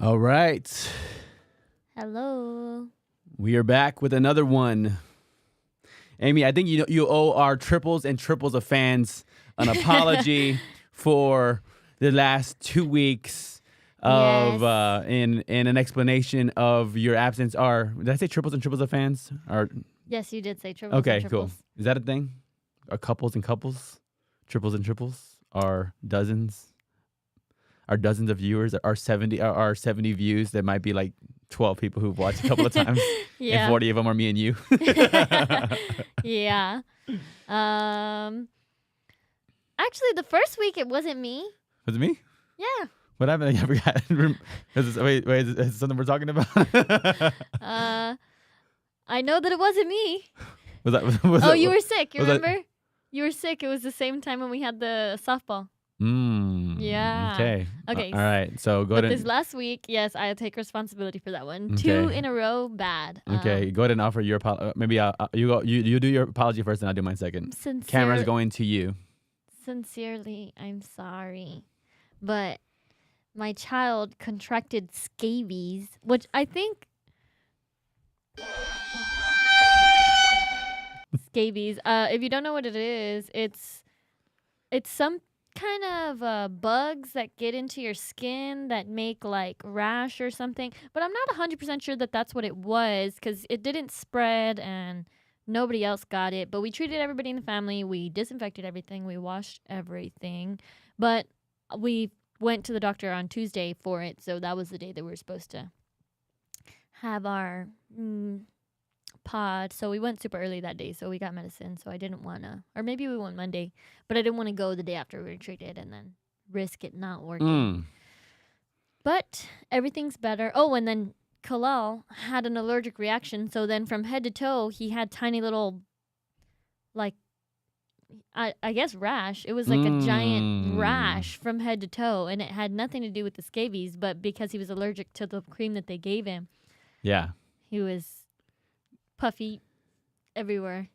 All right. Hello. We are back with another one. Amy, I think you owe our triples and triples of fans an apology for the last 2 weeks of Yes. in an explanation of your absence. Did I say triples and triples of fans? Yes, you did say triples and Okay, cool. triples. Is that a thing? Are couples and couples? Triples and triples? Are dozens? Our dozens of viewers, our 70 views, that might be like 12 people who've watched a couple of times, Yeah. and 40 of them are me and you. Yeah. Actually, the first week it wasn't me. Was it me? Yeah. What happened? I forgot. Is this something we're talking about? I know that it wasn't me. You were sick. You was that- remember? You were sick. It was the same time when we had the softball. Yeah. Okay. Okay. All right. So go But ahead. this last week, yes, I take responsibility for that one. Okay. 2 in a row, bad. Okay. Go ahead and offer your apology. Maybe you go. You do your apology first, and I'll do mine second. Camera's going to you. Sincerely, I'm sorry. But my child contracted scabies, which I think... Scabies. If you don't know what it is, it's some kind of bugs that get into your skin that make like rash or something. But I'm not 100% sure that that's what it was because it didn't spread and nobody else got it. But we treated everybody in the family. We disinfected everything. We washed everything. But we went to the doctor on Tuesday for it. So that was the day that we were supposed to have our pod. So we went super early that day. So we got medicine. So I didn't want to, or maybe we went Monday, but I didn't want to go the day after we were treated and then risk it not working. But everything's better. Oh, and then Kalal had an allergic reaction. So then from head to toe, he had tiny little, like, I guess rash. It was like a giant rash from head to toe. And it had nothing to do with the scabies, but because he was allergic to the cream that they gave him. Yeah. He was puffy everywhere.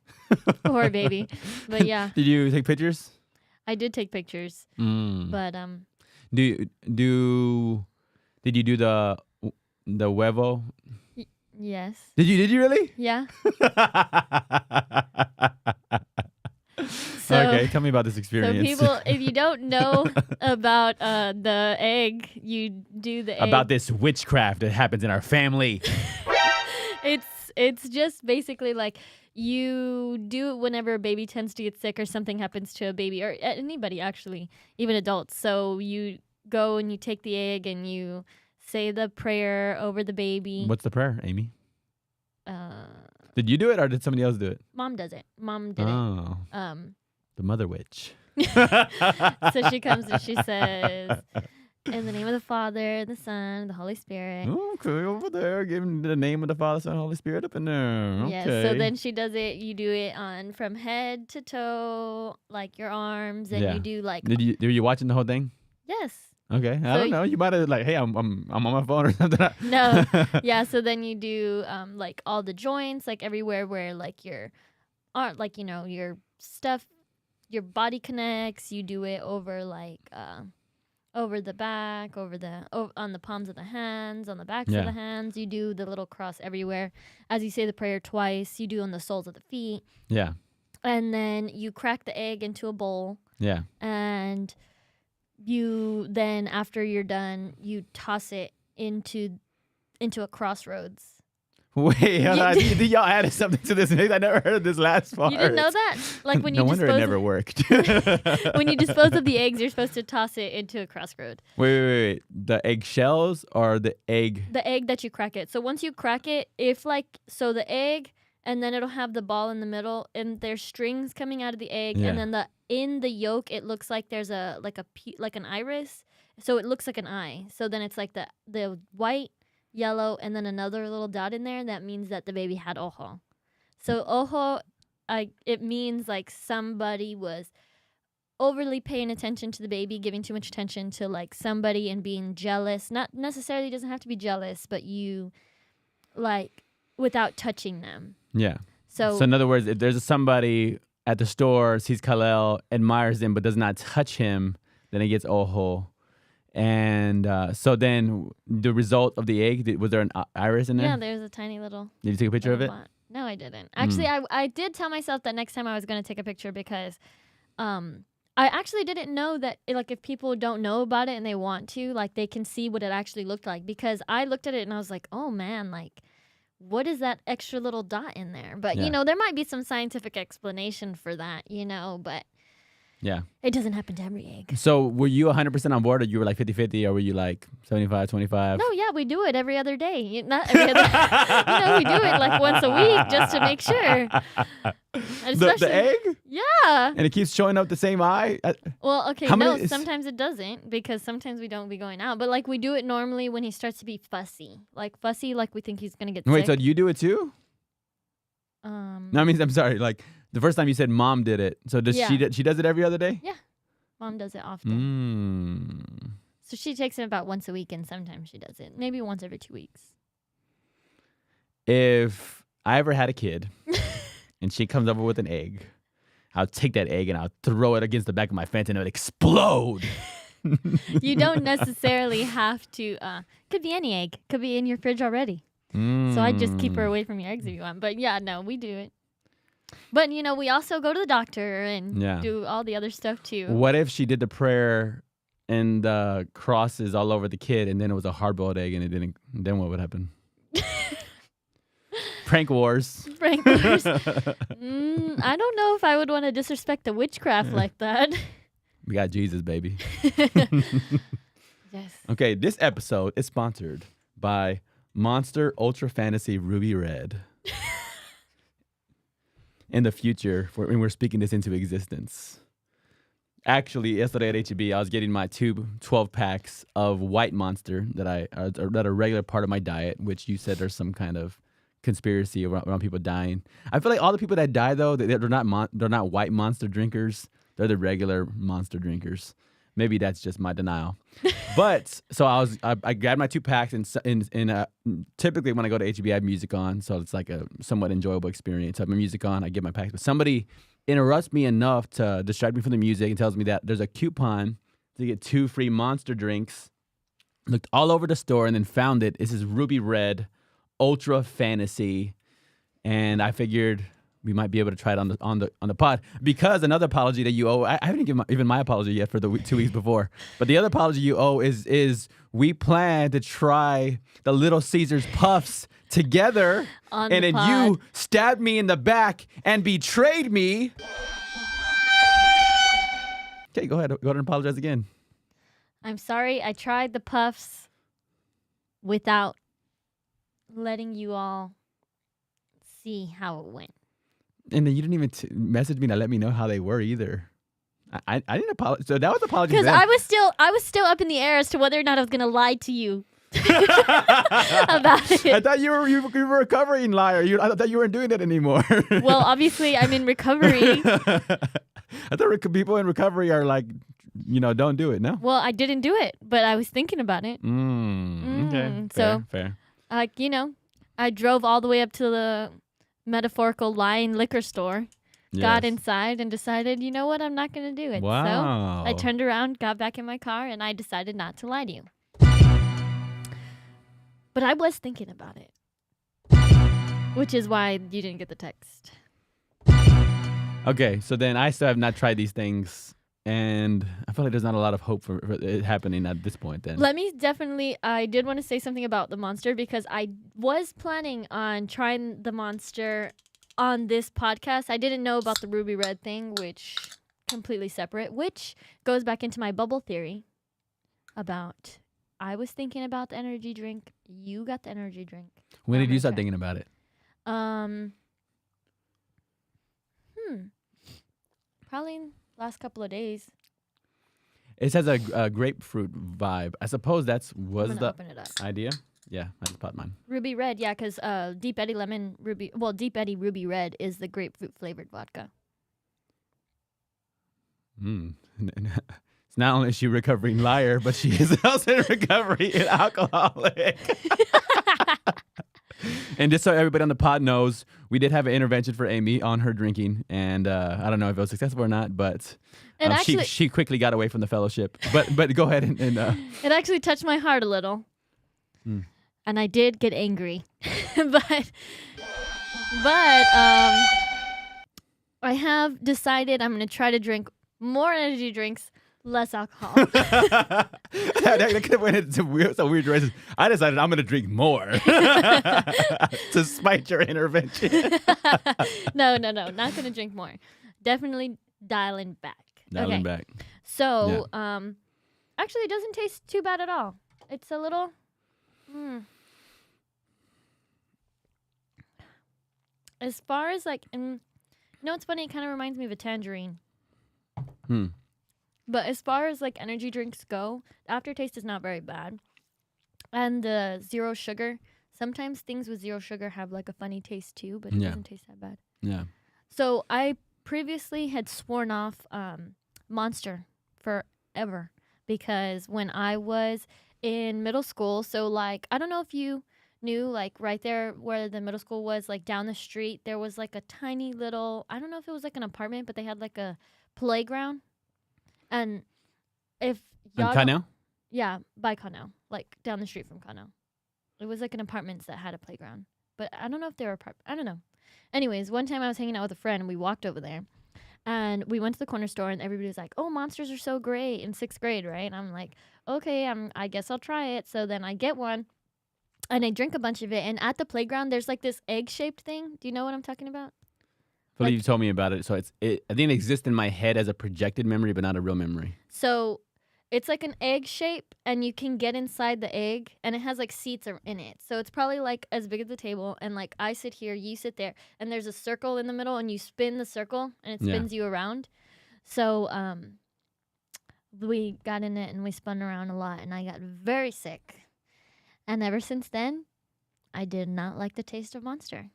Poor baby. But yeah. Did you take pictures? I did take pictures. But did you do the huevo? Yes. Did you really? Yeah. Okay, tell me about this So experience. people, if you don't know about the egg, you do the egg. About this witchcraft that happens in our family. It's just basically like you do it whenever a baby tends to get sick or something happens to a baby or anybody actually, even adults. So you go and you take the egg and you say the prayer over the baby. What's the prayer, Amy? Did you do it or did somebody else do it? Mom does it. Mom did it. The mother witch. So she comes and she says, in the name of the Father, the Son, the Holy Spirit. Okay, over there, giving the name of the Father, Son, Holy Spirit up in there. Okay. Yeah, so then she does it. You do it on from head to toe, like your arms, and you do like. Were you watching the whole thing? Yes. Okay, I don't know. You might have like, hey, I'm on my phone or something. No, yeah. So then you do like all the joints, like everywhere where like your your stuff, your body connects. You do it over like over the back, on the palms of the hands, on the backs of the hands. You do the little cross everywhere. As you say the prayer twice, you do on the soles of the feet. Yeah. And then you crack the egg into a bowl. Yeah. And you then, after you're done, you toss it into a crossroads. Wait, hold on. Y'all added something to this. I never heard this last part. You didn't know that? Like when you no wonder it never worked. When you dispose of the eggs, you're supposed to toss it into a crossroad. Wait. The eggshells or the egg? The egg that you crack it. So once you crack it, the egg, and then it'll have the ball in the middle, and there's strings coming out of the egg, and then in the yolk, it looks like there's like an iris. So it looks like an eye. So then it's like the white, yellow, and then another little dot in there. That means that the baby had ojo. So ojo, it means like somebody was overly paying attention to the baby, giving too much attention to like somebody and being jealous. Not necessarily doesn't have to be jealous, but you like without touching them. Yeah. So in other words, if there's somebody at the store, sees Kalel, admires him, but does not touch him, then he gets ojo. And so then the result of the egg, was there an iris in there? Yeah, there's a tiny little. Did you take a picture of it? No, I didn't. Actually, I did tell myself that next time I was going to take a picture because I actually didn't know that like if people don't know about it and they want to, like they can see what it actually looked like, because I looked at it and I was like, "Oh man, like what is that extra little dot in there?" But Yeah. you know, there might be some scientific explanation for that, you know, but Yeah. it doesn't happen to every egg. So were you 100% on board, or you were like 50-50, or were you like 75-25? No, yeah, we do it every other day. Not every other. You know, we do it like once a week just to make sure. The egg? Yeah. And it keeps showing up the same eye? Well, okay, How no, many- sometimes it doesn't, because sometimes we don't be going out. But like we do it normally when he starts to be fussy. Like we think he's gonna get Wait, so sick. you do it too? No, I mean, I'm sorry. Like the first time you said mom did it. So does Yeah. she does it every other day? Mom does it often. Mm. So she takes it about once a week, and sometimes she does it maybe once every 2 weeks. If I ever had a kid and she comes over with an egg, I'll take that egg and I'll throw it against the back of my fence and it would explode. You don't necessarily have to. Could be any egg. Could be in your fridge already. So I just keep her away from your eggs if you want. But yeah, no, we do it. But you know, we also go to the doctor and do all the other stuff too. What if she did the prayer and the crosses all over the kid, and then it was a hard-boiled egg and it didn't? Then what would happen? Prank wars. Prank wars. I don't know if I would want to disrespect the witchcraft like that. We got Jesus, baby. Yes. Okay, this episode is sponsored by Monster Ultra Fantasy Ruby Red. In the future, when we're speaking this into existence. Actually, yesterday at HEB, I was getting my 12 packs of White Monster that are a regular part of my diet, which you said there's some kind of conspiracy around people dying. I feel like all the people that die, though, they're not White Monster drinkers. They're the regular Monster drinkers. Maybe that's just my denial. But so I grabbed my 2 packs, and typically when I go to HEB, I have music on, so it's like a somewhat enjoyable experience. I have my music on, I get my packs, but somebody interrupts me enough to distract me from the music and tells me that there's a coupon to get 2 free Monster drinks. Looked all over the store and then found it. This is Ruby Red Ultra Fantasy, and I figured we might be able to try it on the pod, because another apology that you owe. I haven't given even my apology yet for the 2 weeks before, but the other apology you owe is we plan to try the Little Caesars Puffs together, On and the then pod. you stabbed me in the back and betrayed me. Okay, go ahead and apologize again. I'm sorry. I tried the puffs without letting you all see how it went. And then you didn't even message me to let me know how they were either. I didn't apologize. So that was apology. Because I was still up in the air as to whether or not I was gonna lie to you about it. I thought you were a recovering liar. I thought you weren't doing that anymore. Well, obviously I'm in recovery. I thought people in recovery are like, don't do it. No. Well, I didn't do it, but I was thinking about it. Okay. So fair. Like, I drove all the way up to the metaphorical lying liquor store, got inside, and decided, you know what, I'm not going to do it. Wow. So I turned around, got back in my car, and I decided not to lie to you. But I was thinking about it, which is why you didn't get the text. Okay, so then I still have not tried these things, and I feel like there's not a lot of hope for it happening at this point then. I did want to say something about the Monster, because I was planning on trying the Monster on this podcast. I didn't know about the Ruby Red thing, which completely separate, which goes back into my bubble theory about I was thinking about the energy drink. You got the energy drink. When did you start Okay. thinking about it? Probably last couple of days. It has a grapefruit vibe. I suppose I'm was gonna the open it up. idea. Yeah, I just popped mine. Ruby Red, yeah, because Deep Eddy Deep Eddy Ruby Red is the grapefruit flavored vodka. It's not only is she a recovering liar, but she is also in recovery an alcoholic. And just so everybody on the pod knows, we did have an intervention for Amy on her drinking, and I don't know if it was successful or not, but And actually, she quickly got away from the fellowship. But go ahead and it actually touched my heart a little, and I did get angry, but I have decided I'm going to try to drink more energy drinks, less alcohol. that could have went into some weird directions. I decided I'm going to drink more to spite your intervention. No, not going to drink more. Definitely dialing back. Dialing back. So, actually, it doesn't taste too bad at all. It's a little. As far as like, it's funny. It kind of reminds me of a tangerine. But as far as like energy drinks go, the aftertaste is not very bad. And the zero sugar. Sometimes things with zero sugar have like a funny taste too, but it doesn't taste that bad. Yeah. So I previously had sworn off Monster forever because when I was in middle school, so like I don't know if you knew, like right there where the middle school was, like down the street, there was like a tiny little, I don't know if it was like an apartment, but they had like a playground. And if y'all Connell? Yeah, by Connell, like down the street from Connell. It was like an apartments that had a playground, but I don't know if they were I don't know. Anyways, one time I was hanging out with a friend and we walked over there and we went to the corner store and everybody was like, "Oh, Monsters are so great," in 6th grade, right? And I'm like, "Okay, I guess I'll try it." So then I get one and I drink a bunch of it. And at the playground, there's like this egg-shaped thing. Do you know what I'm talking about? I believe you told me about it. So I think it exists in my head as a projected memory, but not a real memory. So it's like an egg shape, and you can get inside the egg, and it has like seats in it. So it's probably like as big as the table, and like I sit here, you sit there, and there's a circle in the middle, and you spin the circle, and it spins you around. So we got in it, and we spun around a lot, and I got very sick. And ever since then, I did not like the taste of Monster.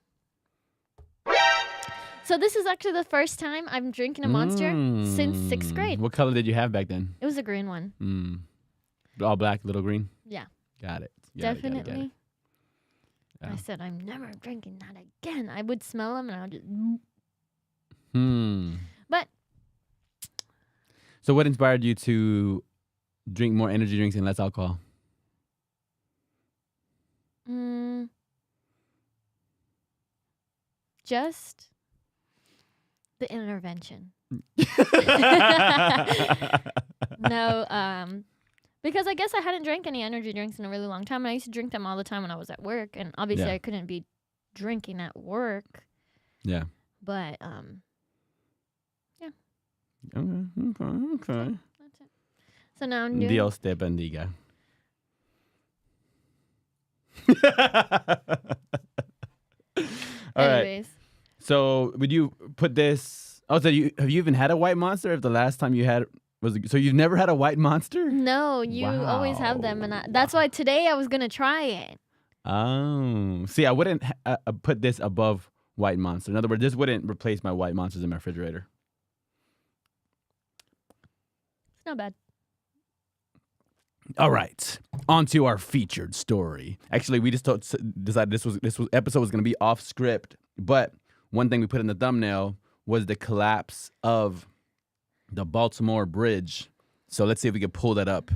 So this is actually the first time I'm drinking a Monster since 6th grade. What color did you have back then? It was a green one. All black, little green? Yeah. Got it. Definitely. Got it. Yeah. I said, I'm never drinking that again. I would smell them and I would just... But... So what inspired you to drink more energy drinks and less alcohol? Just... the intervention. No, because I guess I hadn't drank any energy drinks in a really long time. And I used to drink them all the time when I was at work, and obviously I couldn't be drinking at work. Yeah. But yeah. Okay. That's it. So now I'm doing. Dios te bendiga. All right. Anyways. So would you put this? Oh, so have you even had a white Monster? If the last time you had was so you've never had a white Monster? No, you always have them, and that's why today I was gonna try it. Oh, see, I wouldn't put this above white Monster. In other words, this wouldn't replace my white Monsters in my refrigerator. It's not bad. All right, on to our featured story. Actually, we just decided this episode was going to be off script, but one thing we put in the thumbnail was the collapse of the Baltimore Bridge. So let's see if we can pull that up.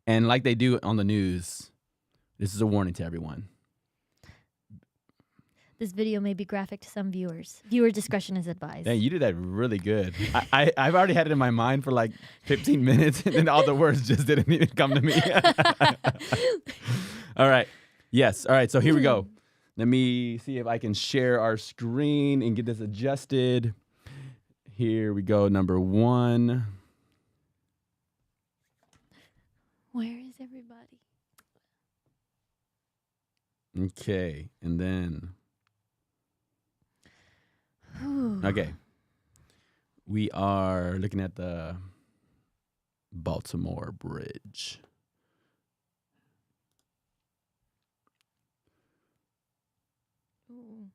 And like they do on the news, this is a warning to everyone. This video may be graphic to some viewers. Viewer discretion is advised. Dang, you did that really good. I've already had it in my mind for like 15 minutes, and then all the words just didn't even come to me. All right. Yes. All right. So here we go. Let me see if I can share our screen and get this adjusted. Here we go. Number 1. Where is everybody? Okay. And then... Okay. We are looking at the Baltimore Bridge. Ooh.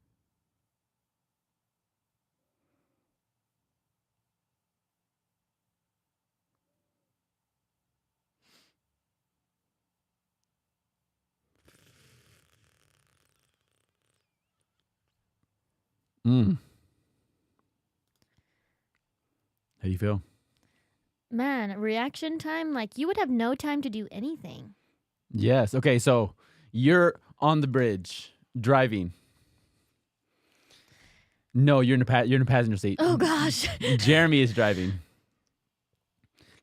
Mm. How do you feel? Man, reaction time, like you would have no time to do anything. Yes. Okay, so you're on the bridge driving. No, you're in the passenger seat. Oh gosh. Jeremy is driving.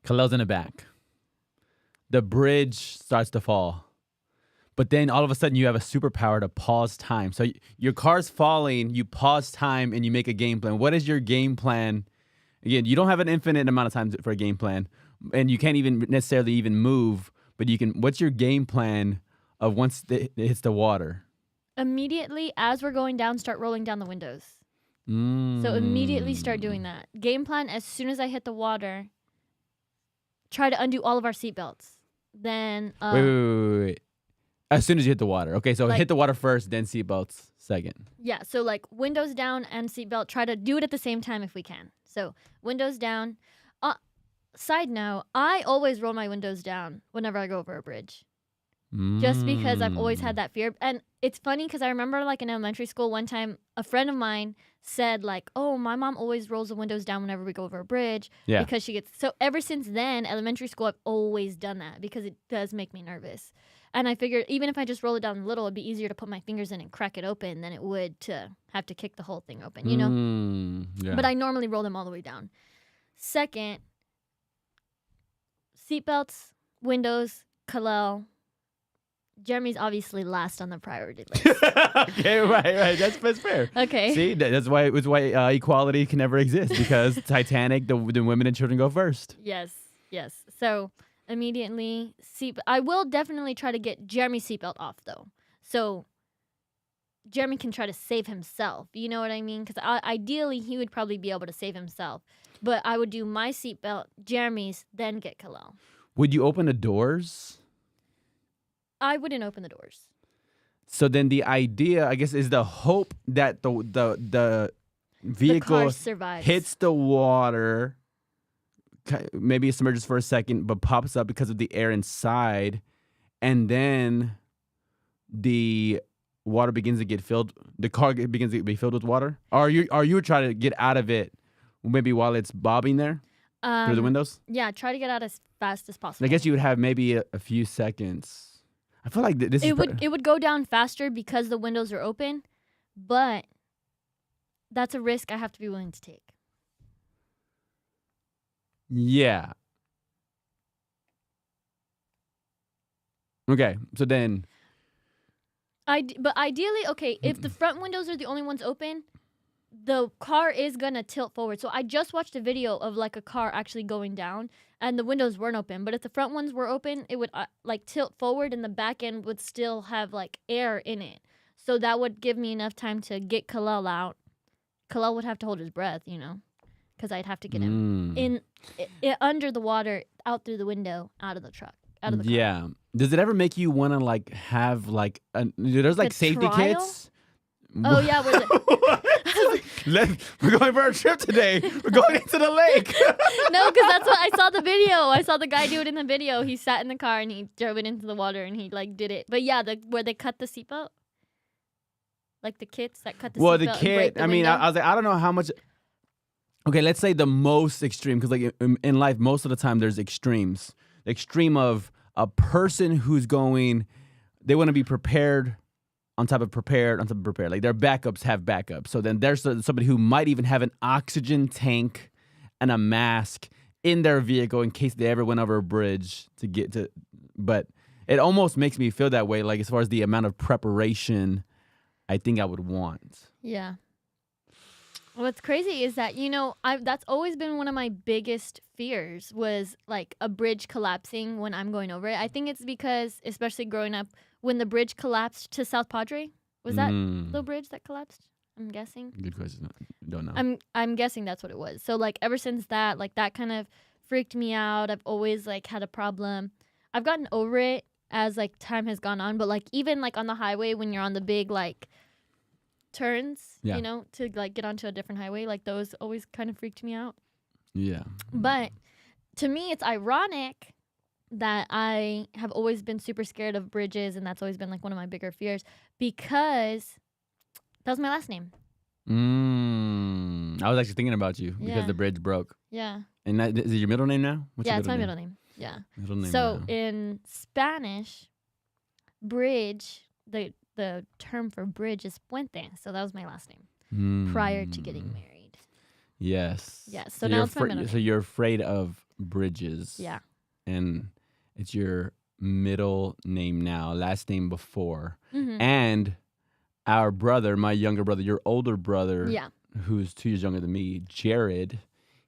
Khalil's in the back. The bridge starts to fall. But then all of a sudden you have a superpower to pause time. So your car's falling, you pause time and you make a game plan. What is your game plan? Again, you don't have an infinite amount of time for a game plan, and you can't even necessarily even move, but you can. What's your game plan of once it hits the water? Immediately as we're going down, start rolling down the windows. Mm. So immediately start doing that. Game plan, as soon as I hit the water, try to undo all of our seatbelts. Then Wait. As soon as you hit the water. Okay, so Like- hit the water first, then seatbelts second. yeah, so like windows down and seatbelt, try to do it at the same time if we can. So windows down. Side note, I always roll my windows down whenever I go over a bridge. Just because I've always had that fear. And it's funny because I remember like in elementary school one time a friend of mine said like, oh, my mom always rolls the windows down whenever we go over a bridge. Yeah. Because she gets, so ever since then, elementary school, I've always done that because it does make me nervous. And I figured even if I just roll it down a little, it'd be easier to put my fingers in and crack it open than it would to have to kick the whole thing open, you know? Yeah. But I normally roll them all the way down. Second, seatbelts, windows, Kalel. Jeremy's obviously last on the priority list. Okay, right. That's fair. Okay. See, that's why equality can never exist, because Titanic, the women and children go first. Yes. So immediately, I will definitely try to get Jeremy's seatbelt off though. So Jeremy can try to save himself. You know what I mean? Because ideally, he would probably be able to save himself. But I would do my seatbelt, Jeremy's, then get Kalel. Would you open the doors? I wouldn't open the doors. So then the idea, I guess, is the hope that the vehicle car survives. hits the water, maybe it submerges for a second, but pops up because of the air inside, and then the water begins to get filled. The car begins to be filled with water. Or are you trying to get out of it, maybe while it's bobbing there through the windows? Yeah, try to get out as fast as possible. I guess you would have maybe a few seconds. I feel like this it would go down faster because the windows are open, but that's a risk I have to be willing to take. Yeah. Okay, so then But ideally, okay, if the front windows are the only ones open, the car is gonna tilt forward. So I just watched a video of like a car actually going down, and the windows weren't open. But if the front ones were open, it would like tilt forward, and the back end would still have like air in it. So that would give me enough time to get Kalel out. Kalel would have to hold his breath, you know, because I'd have to get him under the water, out through the window, out of the truck, out of the car. Yeah. Does it ever make you want to like have like there's like The safety trial? kits? Oh yeah, We're going for a trip today. We're going into the lake. No, because that's what I saw the video. I saw the guy do it in the video. He sat in the car and he drove it into the water and he like did it. But yeah, where they cut the seatbelt, like the kits that cut the Well, seatbelt. the and break kit. the I mean, window. I was like, I don't know how much. Okay, let's say the most extreme, because like in life, most of the time there's extremes. The extreme of a person who's going, they want to be prepared. On top of prepared. Like their backups have backups. So then there's somebody who might even have an oxygen tank and a mask in their vehicle in case they ever went over a bridge to get to. But it almost makes me feel that way, like as far as the amount of preparation I think I would want. Yeah. What's crazy is that, you know, that's always been one of my biggest fears was like a bridge collapsing when I'm going over it. I think it's because, especially growing up, when the bridge collapsed to South Padre, was that the bridge that collapsed? I'm guessing. Good question. Don't know. I'm guessing that's what it was. So like ever since that, like that kind of freaked me out. I've always like had a problem. I've gotten over it as like time has gone on, but like even like on the highway when you're on the big like turns, Yeah. you know, to like get onto a different highway, like those always kind of freaked me out. Yeah. But to me, it's ironic that I have always been super scared of bridges, and that's always been like one of my bigger fears because that was my last name. I was actually thinking about you because Yeah. the bridge broke. Yeah. And that, is it your middle name now? What's Yeah, your it's my middle name. Yeah. Middle name So now. in Spanish, bridge, the term for bridge is puente. So that was my last name prior to getting married. Yes. Yeah. So now it's my middle name. So you're afraid of bridges. Yeah. And it's your middle name now, last name before. Mm-hmm. And our brother, my younger brother, your older brother, Yeah. who's 2 years younger than me, Jared,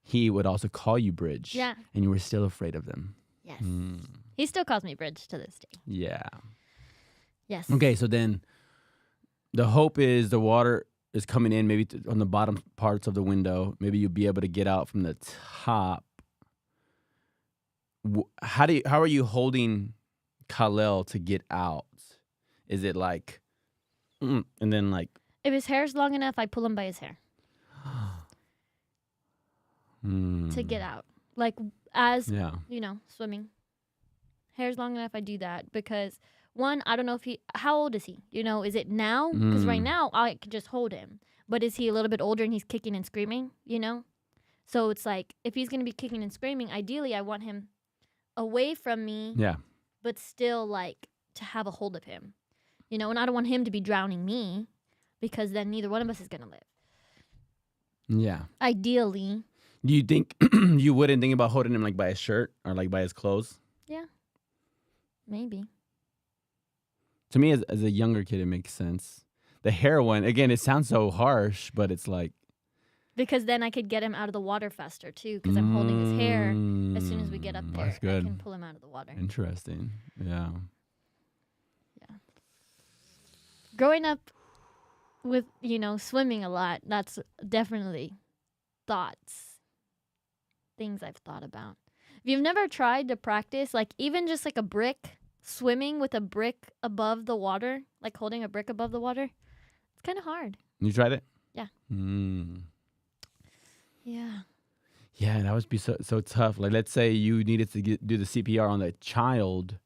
he would also call you Bridge. Yeah. And you were still afraid of them. Yes. He still calls me Bridge to this day. Yeah. Yes. Okay, so then the hope is the water is coming in maybe on the bottom parts of the window. Maybe you'll be able to get out from the top. How are you holding Khalil to get out? Is it like, and then like, if his hair's long enough, I pull him by his hair to get out. Like as swimming. Hair's long enough, I do that because one, I don't know if how old is he? Is it now? Because right now I can just hold him. But is he a little bit older and he's kicking and screaming? So it's like if he's gonna be kicking and screaming, ideally I want him away from me. Yeah. But still like to have a hold of him. And I don't want him to be drowning me because then neither one of us is gonna live. Yeah. Ideally. Do you think you wouldn't think about holding him like by his shirt or like by his clothes? Yeah. Maybe. To me, as a younger kid, it makes sense. The hair one, again, it sounds so harsh, but it's like. Because then I could get him out of the water faster, too, because I'm holding his hair. As soon as we get up there, that's good. I can pull him out of the water. Interesting. Yeah. Yeah. Growing up with, swimming a lot, that's definitely things I've thought about. If you've never tried to practice, like even just like a brick, swimming with a brick above the water, like holding a brick above the water, it's kind of hard. You tried it? Yeah. Yeah. Yeah, that would be so tough. Like, let's say you needed to do the CPR on the child,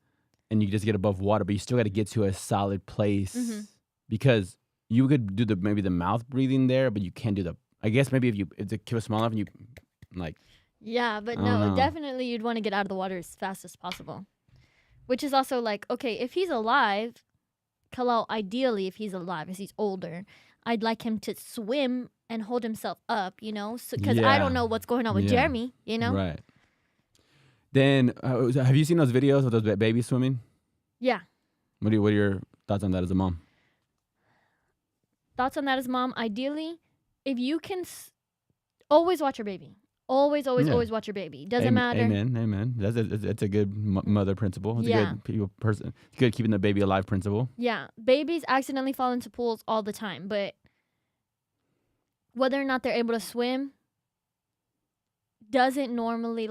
and you just get above water, but you still got to get to a solid place because you could do maybe the mouth breathing there, but you can't do I guess maybe if the kid was small enough and you like. Yeah, but no, definitely you'd want to get out of the water as fast as possible. Which is also like, okay, if he's alive, Khalil, ideally, if he's alive, if he's older, I'd like him to swim and hold himself up, because I don't know what's going on with Jeremy, Right. Then, have you seen those videos of those babies swimming? Yeah. What are your thoughts on that as a mom? Thoughts on that as a mom? Ideally, if you can always watch your baby. Always watch your baby. Doesn't matter. Amen. That's a good mother principle. It's a good person. It's good keeping the baby alive principle. Yeah. Babies accidentally fall into pools all the time, but whether or not they're able to swim doesn't normally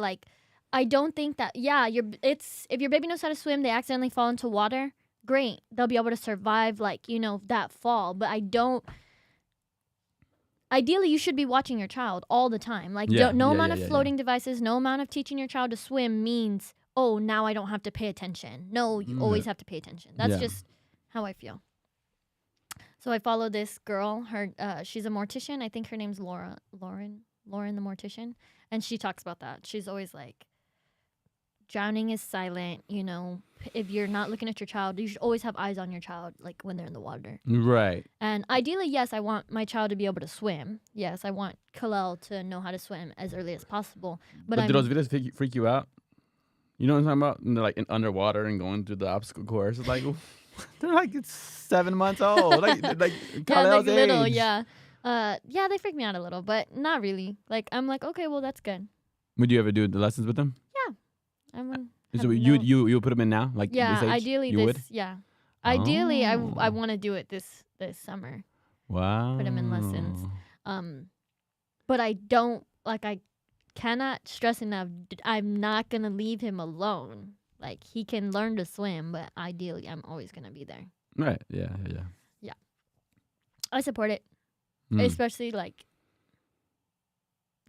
I don't think that if your baby knows how to swim, they accidentally fall into water, great. They'll be able to survive that fall, but ideally, you should be watching your child all the time. No amount of floating devices, no amount of teaching your child to swim means, oh, now I don't have to pay attention. No, you always have to pay attention. That's just how I feel. So I follow this girl. She's a mortician. I think her name's Lauren the mortician. And she talks about that. She's always like, drowning is silent, if you're not looking at your child, you should always have eyes on your child, when they're in the water. Right. And ideally, yes, I want my child to be able to swim. Yes, I want Khalil to know how to swim as early as possible. But do those videos freak you out? You know what I'm talking about? And they're underwater and going through the obstacle course. It's like, they're it's 7 months old. Khalil's age. Little, yeah. They freak me out a little, but not really. I'm like, okay, well, that's good. Would you ever do the lessons with them? Yeah. So you put them in now, this age? Ideally you would? Ideally, I want to do it this summer. Wow. Put him in lessons. But I don't I cannot stress enough. I'm not gonna leave him alone. He can learn to swim, but ideally, I'm always gonna be there. Right. Yeah. I support it, especially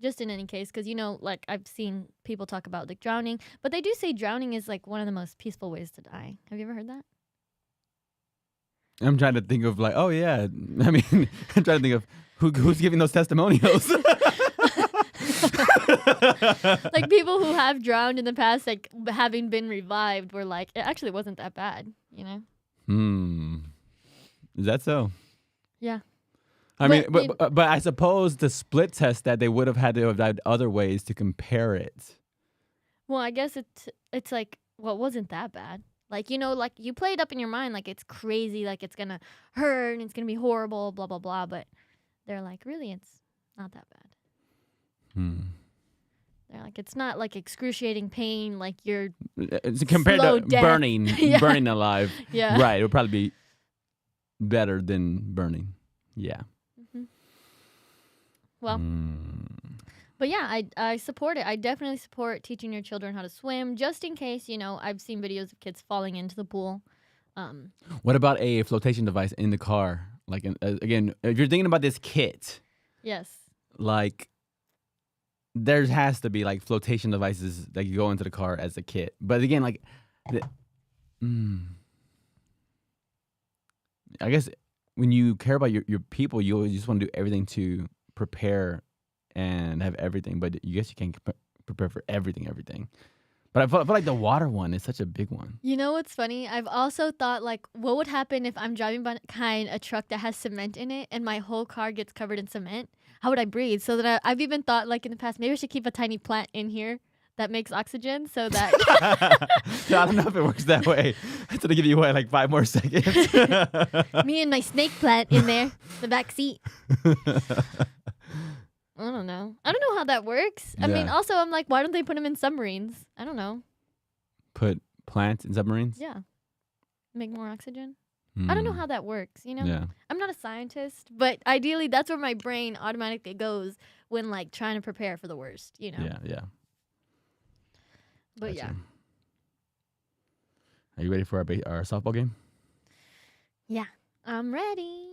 just in any case, because I've seen people talk about drowning, but they do say drowning is one of the most peaceful ways to die. Have you ever heard that? I'm trying to think of I'm trying to think of Who's giving those testimonials? Like people who have drowned in the past, like having been revived, were like, it actually wasn't that bad, you know? Is that so? Yeah. I mean, but I suppose the split test that they would have had to have had other ways to compare it. Well, I guess it's like, well, it wasn't that bad. Like, you know, like you play it up in your mind like it's crazy, like it's gonna hurt and it's gonna be horrible, blah blah blah. But they're like, really, it's not that bad. They're like, it's not like excruciating pain, like you're it's compared slow to death. burning, Yeah. burning alive. Yeah. Right. It would probably be better than burning. Yeah. Well, but yeah, I support it. I definitely support teaching your children how to swim, just in case, you know, I've seen videos of kids falling into the pool. What about a flotation device in the car? Like, again, if you're thinking about this kit, Yes. like, there has to be, like, flotation devices that you go into the car as a kit. But again, like, I guess when you care about your people, you always just want to do everything to prepare and have everything. But you guess you can't prepare for everything. But I feel like the water one is such a big one. You know what's funny? I've also thought, like, what would happen if I'm driving behind a truck that has cement in it and my whole car gets covered in cement? How would I breathe? So that I've even thought, like, in the past, maybe I should keep a tiny plant in here that makes oxygen so that... I don't know if it works that way. It's going to give you, like 5 more seconds? Me and my snake plant in there, the back seat. I don't know how that works. I mean, also, I'm like, why don't they put them in submarines? I don't know. Put plants in submarines? Yeah. Make more oxygen? I don't know how that works, you know? Yeah. I'm not a scientist, but ideally, that's where my brain automatically goes when, like, trying to prepare for the worst, you know? Yeah. But Gotcha. yeah. Are you ready for our softball game? Yeah. I'm ready.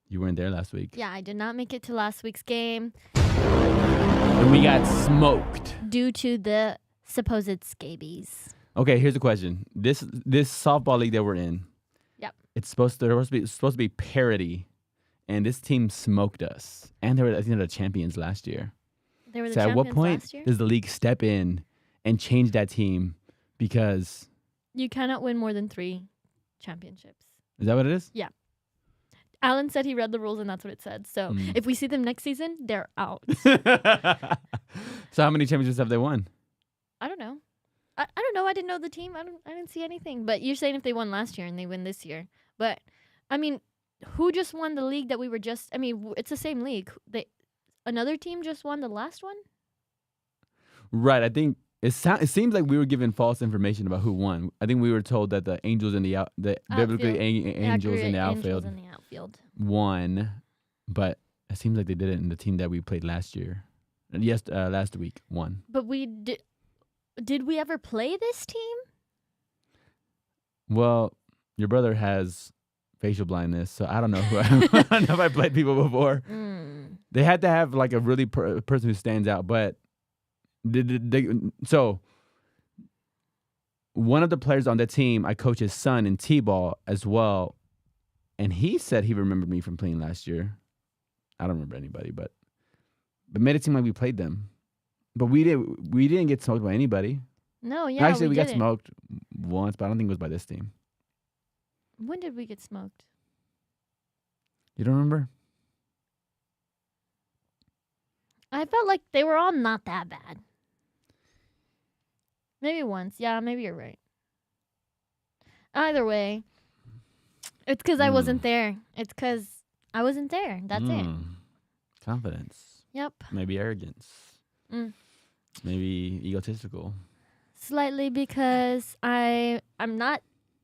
You weren't there last week. Yeah, I did not make it to last week's game. And we got smoked. Due to the supposed scabies. Okay, here's the question. This softball league that we're in. Yep. It's supposed to be parity, and this team smoked us. And they were, I think, they're the champions last year. They were the So at champions what point last year? does the league step in and change that team? Because You cannot win more than 3 championships. is that what it is? Yeah. Alan said he read the rules and that's what it said. So if we see them next season, they're out. So how many championships have they won? I don't know. I don't know. I didn't know the team. I didn't see anything. But you're saying if they won last year and they win this year. But I mean, who just won the league that we were just? I mean, it's the same league. Another team just won the last one. Right. I think it seems like we were given false information about who won. I think we were told that the Angels in the biblically Angels in the outfield won, but it seems like they did it in the team that we played last year. Yes, last week won. But we did. Did we ever play this team? Well, your brother has facial blindness, so I don't know who. I don't know if I played people before. They had to have like a really person who stands out, but so one of the players on that team, I coach his son in t-ball as well, and he said he remembered me from playing last year. I don't remember anybody, but made it seem like we played them. But we didn't get smoked by anybody. No, yeah, Actually, we got didn't. smoked once, but I don't think it was by this team. When did we get smoked? You don't remember? I felt like they were all not that bad. Maybe once. Yeah, maybe you're right. Either way, it's because I wasn't there. It's because I wasn't there. That's it. Confidence. Yep. Maybe arrogance. Maybe egotistical. Slightly because I'm not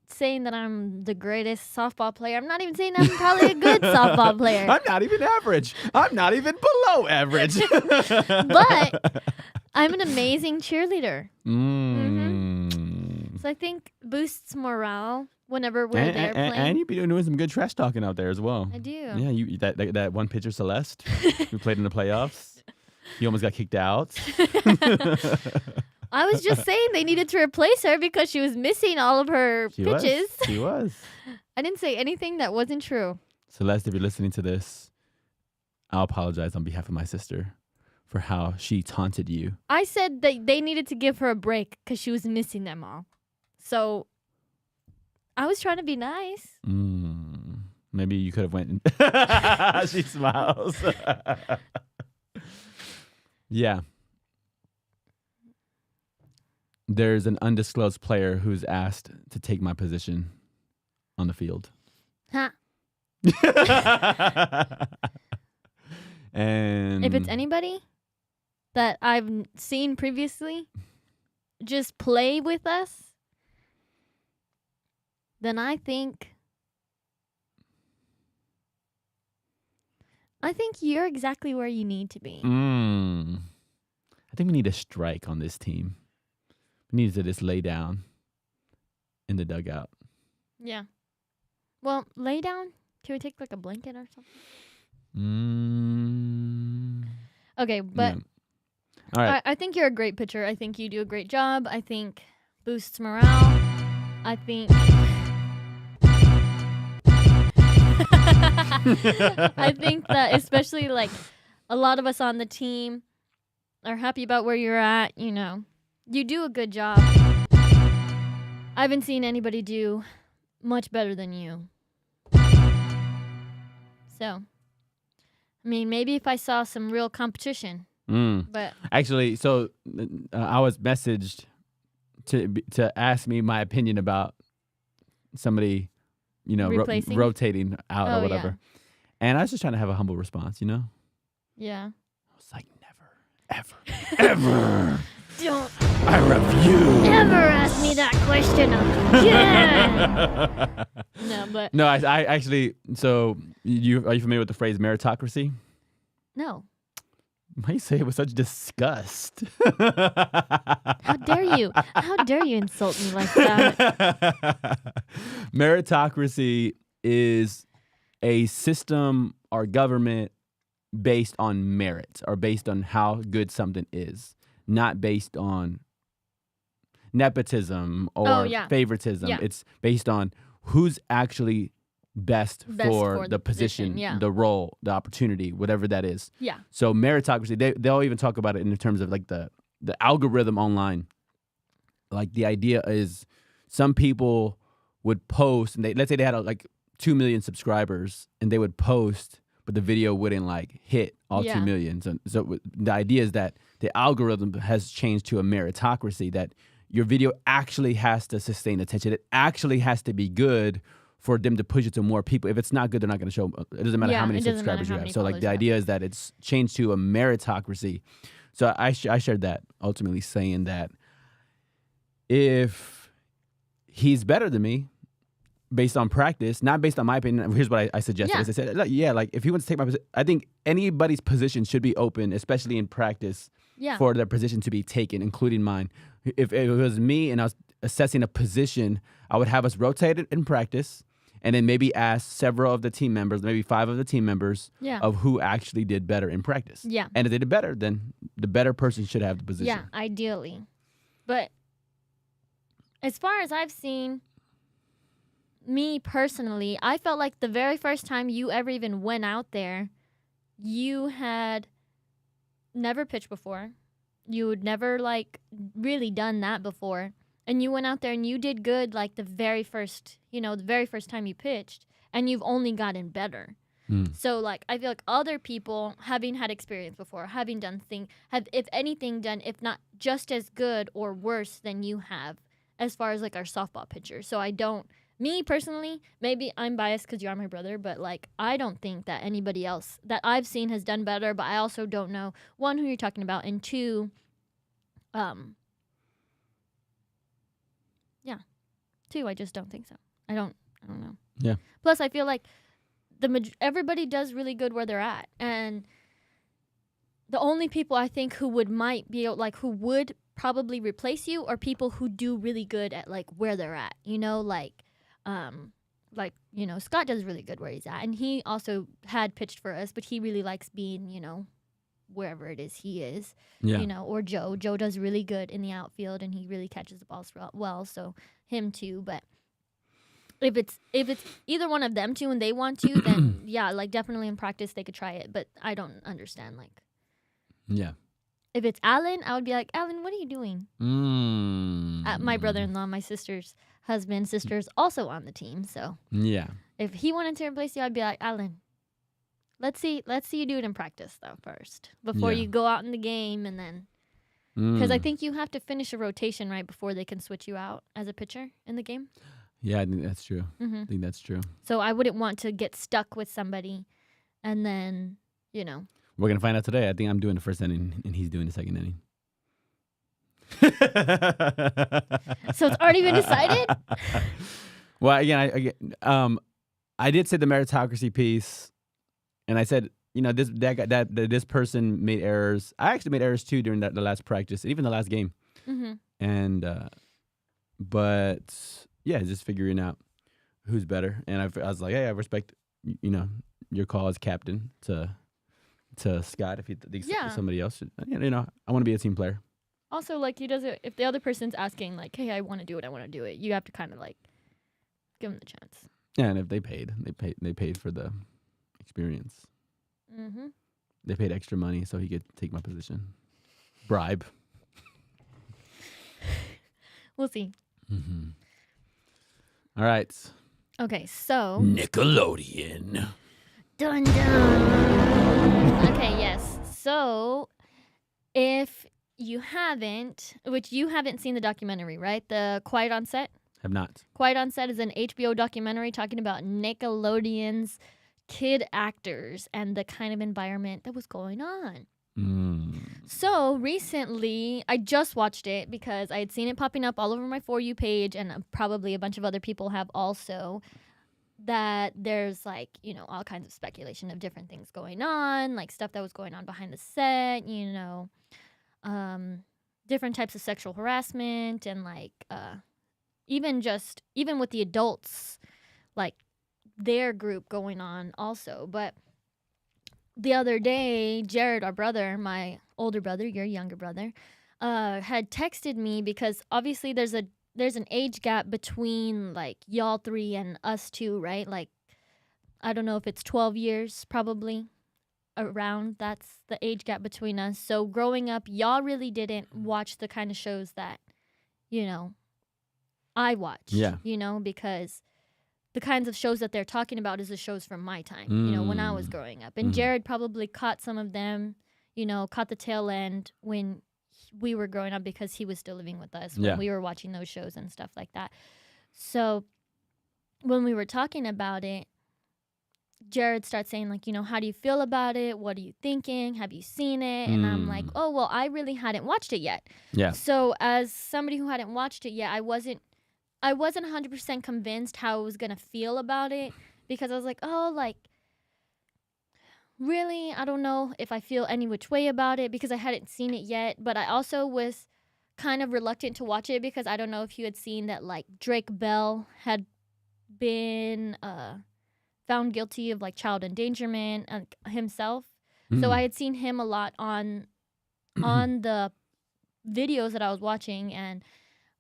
saying that I'm the greatest softball player. I'm not even saying I'm probably a good softball player. I'm not even average. I'm not even below average. But I'm an amazing cheerleader. So I think boosts morale whenever we're there playing. And you've been doing some good trash talking out there as well. I do. Yeah, that one pitcher, Celeste, who played in the playoffs. He almost got kicked out. I was just saying they needed to replace her because she was missing all of her pitches. She was. I didn't say anything that wasn't true. Celeste, if you're listening to this, I'll apologize on behalf of my sister for how she taunted you. I said that they needed to give her a break because she was missing them all. So I was trying to be nice. Maybe you could have went. She smiles. Yeah. There's an undisclosed player who's asked to take my position on the field. Huh. And If it's anybody that I've seen previously just play with us, then I think you're exactly where you need to be. I think we need a strike on this team. We need to just lay down in the dugout. Yeah. Well, lay down. Can we take like a blanket or something? Okay, but Yeah. All right. I think you're a great pitcher. I think you do a great job. I think boosts morale. I think I think that especially like a lot of us on the team are happy about where you're at, you know. You do a good job. I haven't seen anybody do much better than you. So, I mean, maybe if I saw some real competition, but Actually, so I was messaged to ask me my opinion about somebody, Replacing? rotating out Oh, or whatever. And I was just trying to have a humble response, yeah. I was like, never, ever, ever. Don't I refuse. ever ask me that question again. No, but No, I actually. So are you familiar with the phrase meritocracy? no. Why you say it with such disgust? How dare you? How dare you insult me like that? Meritocracy is a system or government based on merit or based on how good something is, not based on nepotism or favoritism. Yeah. It's based on who's actually best for the position, yeah. the role, the opportunity, whatever that is. Yeah. So meritocracy, they'll even talk about it in terms of like the algorithm online. Like the idea is some people would post, and let's say they had like 2 million subscribers, and they would post, but the video wouldn't like hit all 2 million. So the idea is that the algorithm has changed to a meritocracy, that your video actually has to sustain attention. It actually has to be good for them to push it to more people. If it's not good, they're not going to show. It doesn't matter how many subscribers you have. So like the idea is that it's changed to a meritocracy. So I shared that, ultimately saying that if he's better than me based on practice, not based on my opinion, here's what I suggested. As I said, like if he wants to take my position, I think anybody's position should be open, especially in practice, for their position to be taken, including mine. If it was me and I was assessing a position, I would have us rotate it in practice, and then maybe ask several of the team members, maybe 5 of the team members, of who actually did better in practice. Yeah. And if they did better, then the better person should have the position. Yeah, ideally. But as far as I've seen, me personally, I felt like the very first time you ever even went out there, you had never pitched before. You had never like really done that before. And you went out there and you did good like the very first time you pitched, and you've only gotten better. So like I feel like other people, having had experience before, having done things, have if anything done, if not just as good or worse than you have, as far as like our softball pitcher. So me personally, maybe I'm biased because you are my brother, but like I don't think that anybody else that I've seen has done better. But I also don't know, one, who you're talking about, and two, I just don't think so. I don't know. Yeah. Plus, I feel like everybody does really good where they're at, and the only people I think who would probably replace you are people who do really good at like where they're at. Scott does really good where he's at, and he also had pitched for us, but he really likes being, wherever it is he is. Yeah. Or Joe. Joe does really good in the outfield, and he really catches the balls well, so him too. But if it's either one of them two and they want to, then yeah, like definitely in practice they could try it. But I don't understand. Like, Yeah. if it's Alan, I would be like, Alan, what are you doing? My brother-in-law, my sister's sister's also on the team. So Yeah. if he wanted to replace you, I'd be like, Alan, let's see you do it in practice though first before Yeah. you go out in the game, and then because I think you have to finish a rotation right before they can switch you out as a pitcher in the game. Yeah, I think that's true. Mm-hmm. I think that's true. So I wouldn't want to get stuck with somebody, and then We're gonna find out today. I think I'm doing the first inning, and he's doing the second inning. So it's already been decided. Well, again, I did say the meritocracy piece, and I said, this person made errors. I actually made errors too during the last practice, and even the last game. Mm-hmm. And but yeah, just figuring out who's better. And I was like, hey, I respect your call as captain to Scott if he thinks somebody else should. I want to be a team player. Also, like, he does it if the other person's asking, like, hey, I want to do it. You have to kind of like give them the chance. Yeah, and if they paid for the experience. Mm-hmm. They paid extra money so he could take my position. Bribe. We'll see. Mm-hmm. All right. Okay, so Nickelodeon. dun dun. Okay, yes. So if you haven't seen the documentary, right? The Quiet on Set. Have not. Quiet on Set is an HBO documentary talking about Nickelodeon's kid actors and the kind of environment that was going on. So recently, I just watched it because I had seen it popping up all over my For You page, and probably a bunch of other people have also, that there's like, all kinds of speculation of different things going on, like stuff that was going on behind the set, different types of sexual harassment, and like even with the adults, like their group going on also. But the other day, Jared, our brother, my older brother, your younger brother, had texted me because obviously there's an age gap between like y'all three and us two, right? Like, I don't know if it's 12 years, probably around. That's the age gap between us. So growing up, y'all really didn't watch the kind of shows that, I watched. Yeah. Because the kinds of shows that they're talking about is the shows from my time, when I was growing up. And Jared probably caught some of them, caught the tail end when we were growing up because he was still living with us when we were watching those shows and stuff like that. So when we were talking about it, Jared starts saying, like, how do you feel about it? What are you thinking? Have you seen it? And I'm like, oh, well, I really hadn't watched it yet. Yeah. So as somebody who hadn't watched it yet, I wasn't 100% convinced how I was going to feel about it, because I was like, oh, like, really? I don't know if I feel any which way about it because I hadn't seen it yet. But I also was kind of reluctant to watch it because I don't know if you had seen that, like, Drake Bell had been found guilty of, like, child endangerment himself. So I had seen him a lot on the videos that I was watching, and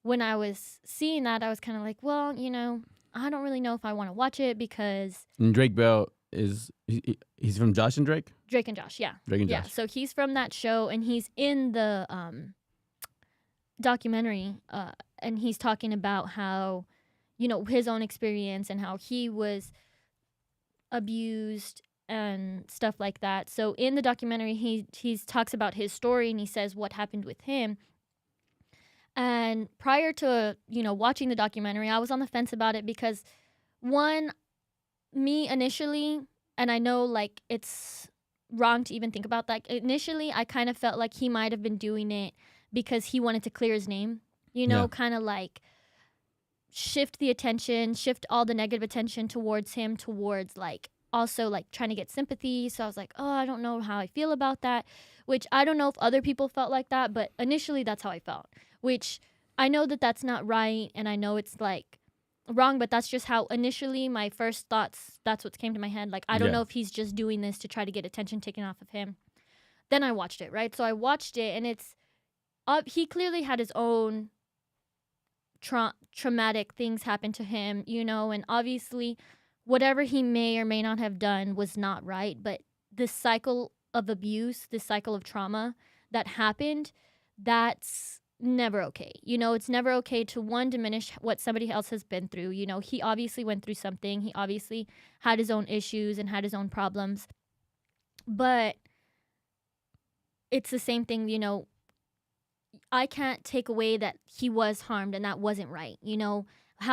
when I was seeing that, I was kind of like, well, I don't really know if I want to watch it because... And Drake Bell he's from Josh and Drake? Drake and Josh, yeah. Drake and Josh. Yeah, so he's from that show, and he's in the documentary, and he's talking about how, his own experience and how he was abused and stuff like that. So in the documentary, he talks about his story, and he says what happened with him. And prior to, watching the documentary, I was on the fence about it because, one, me initially, and I know, like, it's wrong to even think about that. Initially, I kind of felt like he might have been doing it because he wanted to clear his name, kind of like shift all the negative attention towards him, towards, like, also, like, trying to get sympathy. So I was like, oh, I don't know how I feel about that, which I don't know if other people felt like that, but initially that's how I felt. Which I know that that's not right, and I know it's, like, wrong, but that's just how initially my first thoughts, that's what came to my head. Like, I don't know if he's just doing this to try to get attention taken off of him. Then I watched it, right? So I watched it, and he clearly had his own traumatic things happen to him, and obviously whatever he may or may not have done was not right, but this cycle of abuse, this cycle of trauma that happened, that's never okay. It's never okay to diminish what somebody else has been through. He obviously went through something. He obviously had his own issues and had his own problems. But it's the same thing, I can't take away that he was harmed and that wasn't right.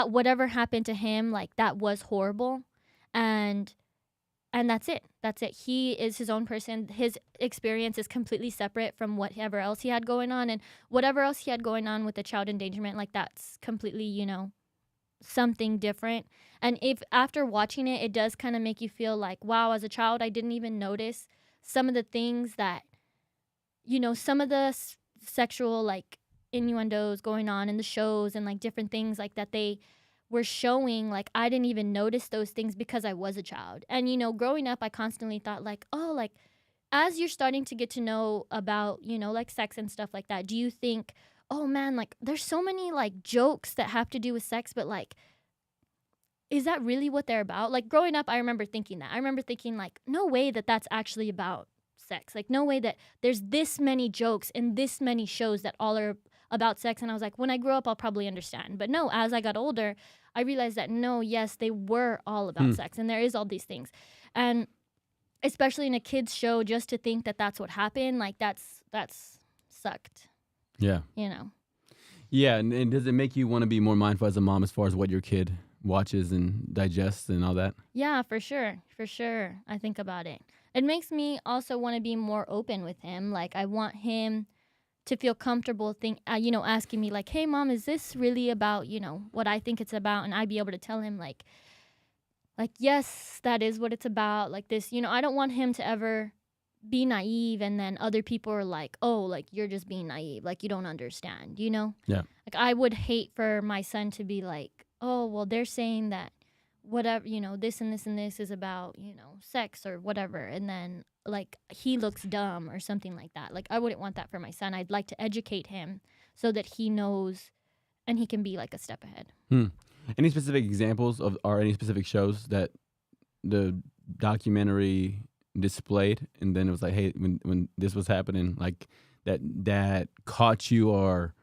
Whatever happened to him, like that was horrible. And that's it. That's it. He is his own person. His experience is completely separate from whatever else he had going on. And whatever else he had going on with the child endangerment, like that's completely, something different. And if after watching it, it does kind of make you feel like, wow, as a child, I didn't even notice some of the things that, some of the sexual like innuendos going on in the shows and like different things like that they were showing, like I didn't even notice those things because I was a child. And growing up I constantly thought like, oh, like as you're starting to get to know about, like sex and stuff like that, do you think, oh man, like there's so many like jokes that have to do with sex, but like is that really what they're about? Like growing up I remember thinking that. I remember thinking like, no way that that's actually about sex. Like no way that there's this many jokes and this many shows that all are about sex. And I was like, when I grow up I'll probably understand. But no, as I got older I realized that no, yes, they were all about sex and there is all these things. And especially in a kid's show, just to think that that's what happened, like that's sucked. Yeah. Yeah, and does it make you want to be more mindful as a mom as far as what your kid watches and digests and all that? Yeah, for sure. For sure. I think about it. It makes me also want to be more open with him. Like I want him to feel comfortable asking me like, hey mom, is this really about, what I think it's about? And I'd be able to tell him like, yes, that is what it's about. Like this, I don't want him to ever be naive and then other people are like, oh, like you're just being naive. Like you don't understand, Yeah. Like I would hate for my son to be like, oh, well, they're saying that whatever, this and this and this is about, sex or whatever. And then like he looks dumb or something like that. Like I wouldn't want that for my son. I'd like to educate him so that he knows and he can be like a step ahead. Any specific examples or any specific shows that the documentary displayed, and then it was like, hey, when this was happening, like that caught you or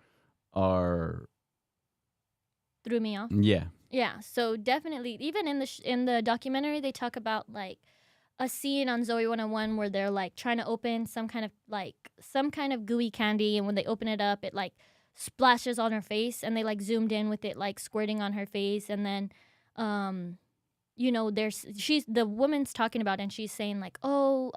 threw me off? Yeah, so definitely, even in the documentary, they talk about like a scene on Zoe 101 where they're like trying to open some kind of gooey candy, and when they open it up, it like splashes on her face, and they like zoomed in with it like squirting on her face, and then the woman's talking about it, and she's saying like, oh,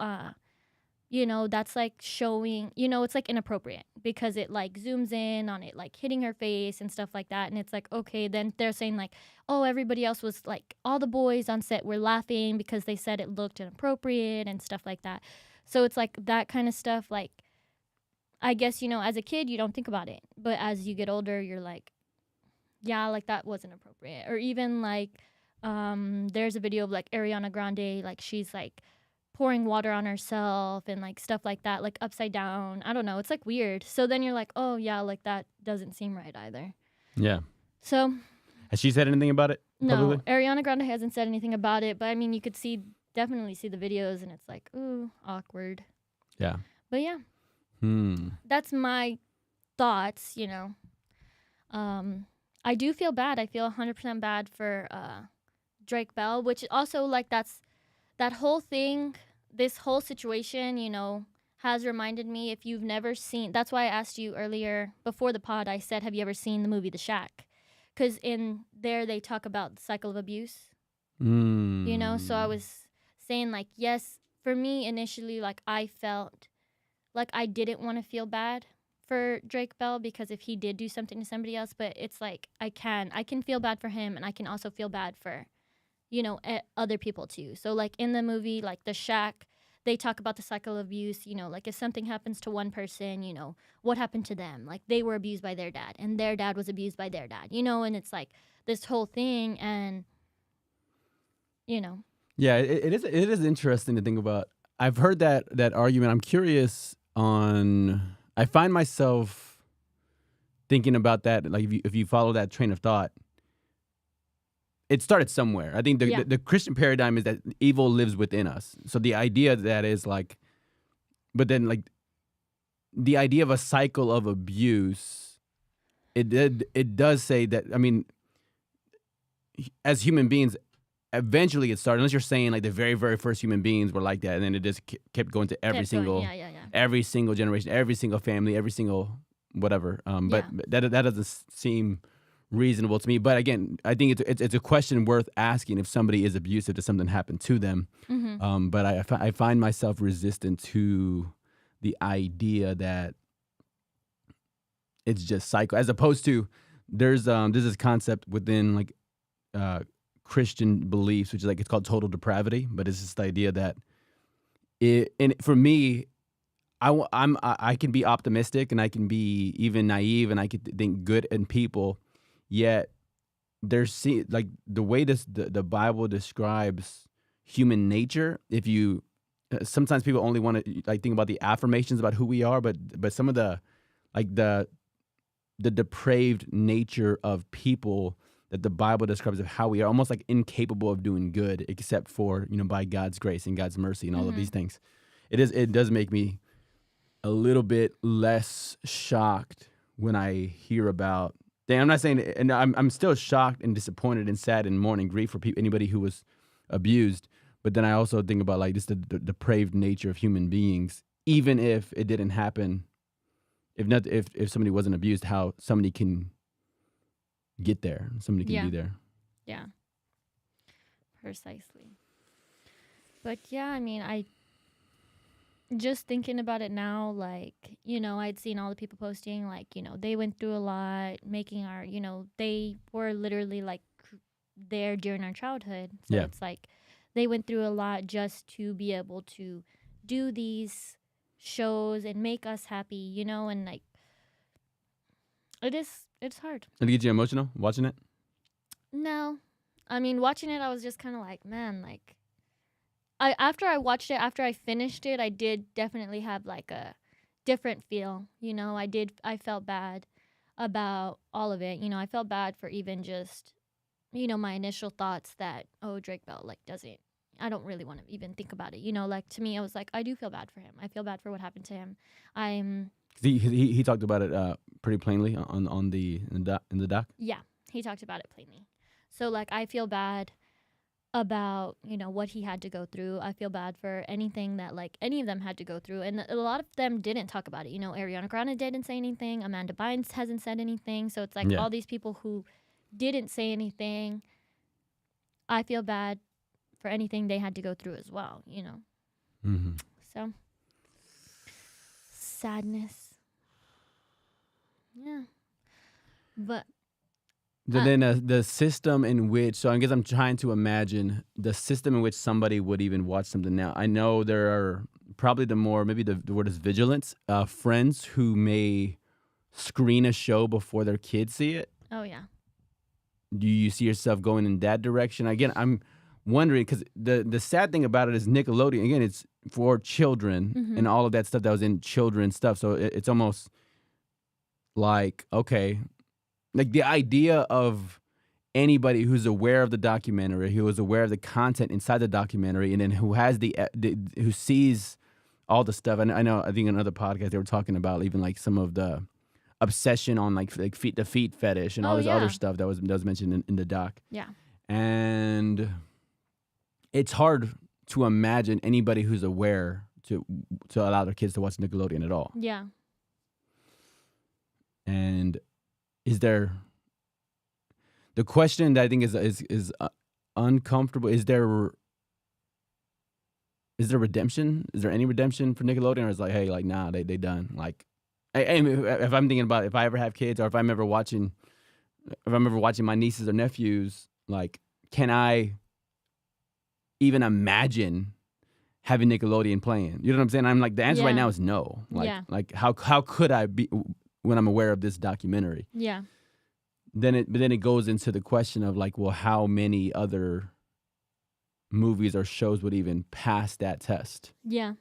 that's like showing, it's like inappropriate because it like zooms in on it like hitting her face and stuff like that. And it's like, okay, then they're saying like, oh, everybody else was like, all the boys on set were laughing because they said it looked inappropriate and stuff like that. So it's like that kind of stuff. Like, I guess, as a kid, you don't think about it. But as you get older, you're like, yeah, like that wasn't appropriate. Or even like, there's a video of like Ariana Grande, like she's like pouring water on herself and like stuff like that, like upside down. I don't know. It's like weird. So then you're like, oh yeah, like that doesn't seem right either. Yeah. So. Has she said anything about it? No, publicly? Ariana Grande hasn't said anything about it. But I mean, you could definitely see the videos, and it's like, ooh, awkward. Yeah. But yeah. That's my thoughts. I do feel bad. I feel 100% bad for Drake Bell, which also like that whole thing, this whole situation, has reminded me, if you've never seen, that's why I asked you earlier before the pod, I said, have you ever seen the movie The Shack? Because in there they talk about the cycle of abuse, so I was saying like, yes, for me initially, like I felt like I didn't want to feel bad for Drake Bell because if he did do something to somebody else, but it's like I can feel bad for him, and I can also feel bad for other people too. So like in the movie, like The Shack, they talk about the cycle of abuse, like if something happens to one person, what happened to them? Like they were abused by their dad, and their dad was abused by their dad, and it's like this whole thing. And yeah, it is interesting to think about. I've heard that argument. I'm curious I find myself thinking about that, like if you follow that train of thought, it started somewhere. I think the Christian paradigm is that evil lives within us. So the idea that is like, but then like the idea of a cycle of abuse, it does say that. I mean, as human beings, eventually it started. Unless you're saying like the very very first human beings were like that, and then it just kept going to every single every single generation, every single family, every single whatever. But that doesn't seem reasonable to me. But again, I think it's a question worth asking if somebody is abusive, does something happen to them? But I find myself resistant to the idea that it's just cycle, as opposed to there's this concept within like Christian beliefs, which is like it's called total depravity. But it's just the idea that and for me, I can be optimistic and I can be even naive and I can think good in people. Yet there's like the way the Bible describes human nature. If you sometimes people only want to like think about the affirmations about who we are, but some of the like the depraved nature of people that the Bible describes of how we are almost like incapable of doing good except for, by God's grace and God's mercy and all of these things. It does make me a little bit less shocked when I hear about. I'm not saying, and I'm still shocked and disappointed and sad and mourning grief for anybody who was abused. But then I also think about like just the depraved nature of human beings, even if it didn't happen, if somebody wasn't abused, how somebody can get there, somebody can be there. Yeah, precisely. But yeah, I mean, I just thinking about it now, like, I'd seen all the people posting, like, they went through a lot, making our, they were literally like there during our childhood. So it's like they went through a lot just to be able to do these shows and make us happy, and like, it's hard. Did it get you emotional watching it? No. I mean, watching it, I was just kind of like, man, like, after I watched it, after I finished it, I did definitely have like a different feel. I felt bad about all of it. I felt bad for even just, my initial thoughts that, oh, Drake Bell, like, I don't really want to even think about it. Like, to me, I was like, I do feel bad for him. I feel bad for what happened to him. He talked about it pretty plainly in the doc. Yeah, he talked about it plainly. So, like, I feel bad about, what he had to go through. I feel bad for anything that, like, any of them had to go through. And a lot of them didn't talk about it. Ariana Grande didn't say anything. Amanda Bynes hasn't said anything. So it's like all these people who didn't say anything, I feel bad for anything they had to go through as well, Mm-hmm. So, sadness. Yeah. But Then the system in which, so I guess I'm trying to imagine the system in which somebody would even watch something now. I know there are probably maybe the word is vigilance, friends who may screen a show before their kids see it. Oh, yeah. Do you see yourself going in that direction? Again, I'm wondering, because the sad thing about it is Nickelodeon, again, it's for children and all of that stuff that was in children's stuff. So it's almost like, okay, like the idea of anybody who's aware of the documentary, who is aware of the content inside the documentary, and then who has who sees all the stuff. And I think in another podcast they were talking about even like some of the obsession on like the feet fetish and all this other stuff that was mentioned in the doc. Yeah. And it's hard to imagine anybody who's aware to allow their kids to watch Nickelodeon at all. Yeah. And is there the question that I think is uncomfortable? Is there redemption? Is there any redemption for Nickelodeon, or is it like, hey, like, nah, they done? Like, if I'm thinking about if I ever have kids, or if I'm ever watching my nieces or nephews, like, can I even imagine having Nickelodeon playing? You know what I'm saying? I'm like, the answer right now is no. Like how could I be when I'm aware of this documentary? Yeah. Then it goes into the question of like, well, how many other movies or shows would even pass that test? Yeah.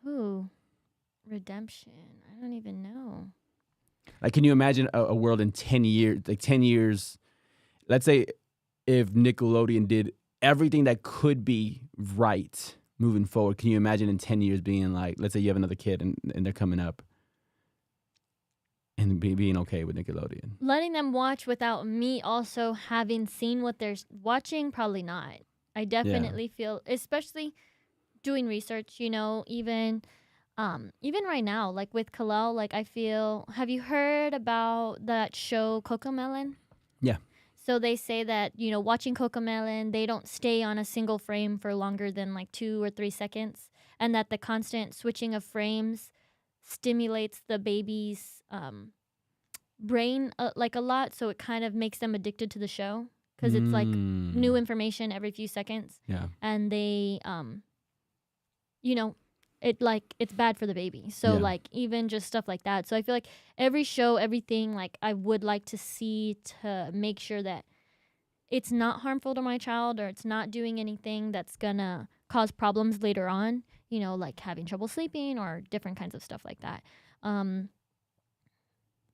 Ooh, redemption. I don't even know. Like, can you imagine a world in 10 years, like 10 years, let's say if Nickelodeon did everything that could be right moving forward, can you imagine in 10 years being like, let's say you have another kid and they're coming up and being okay with Nickelodeon? Letting them watch without me also having seen what they're watching, probably not. I definitely feel, especially doing research, even right now, like with Kalel, like I feel, have you heard about that show Cocomelon? Yeah. So they say that, watching Cocomelon, they don't stay on a single frame for longer than like 2 or 3 seconds, and that the constant switching of frames stimulates the baby's brain like a lot, so it kind of makes them addicted to the show because it's like new information every few seconds. Yeah. And they it's bad for the baby. So Yeah. like even just stuff like that. So I feel like every show, everything, like I would like to see to make sure that it's not harmful to my child or it's not doing anything that's gonna cause problems later on, like having trouble sleeping or different kinds of stuff like that.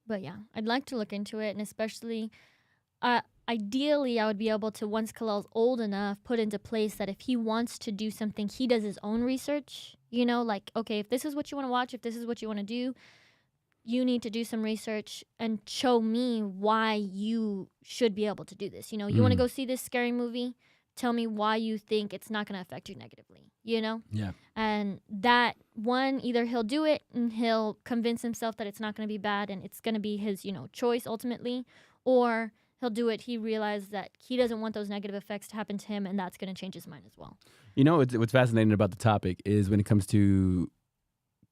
But yeah, I'd like to look into it, and especially ideally I would be able to, once Kalel's old enough, put into place that if he wants to do something, he does his own research. Like, okay, if this is what you want to watch, if this is what you want to do, you need to do some research and show me why you should be able to do this. You want to go see this scary movie? Tell me why you think it's not going to affect you negatively, Yeah. And that one, either he'll do it and he'll convince himself that it's not going to be bad and it's going to be his, choice ultimately, or he'll do it. He realized that he doesn't want those negative effects to happen to him, and that's going to change his mind as well. What's fascinating about the topic is when it comes to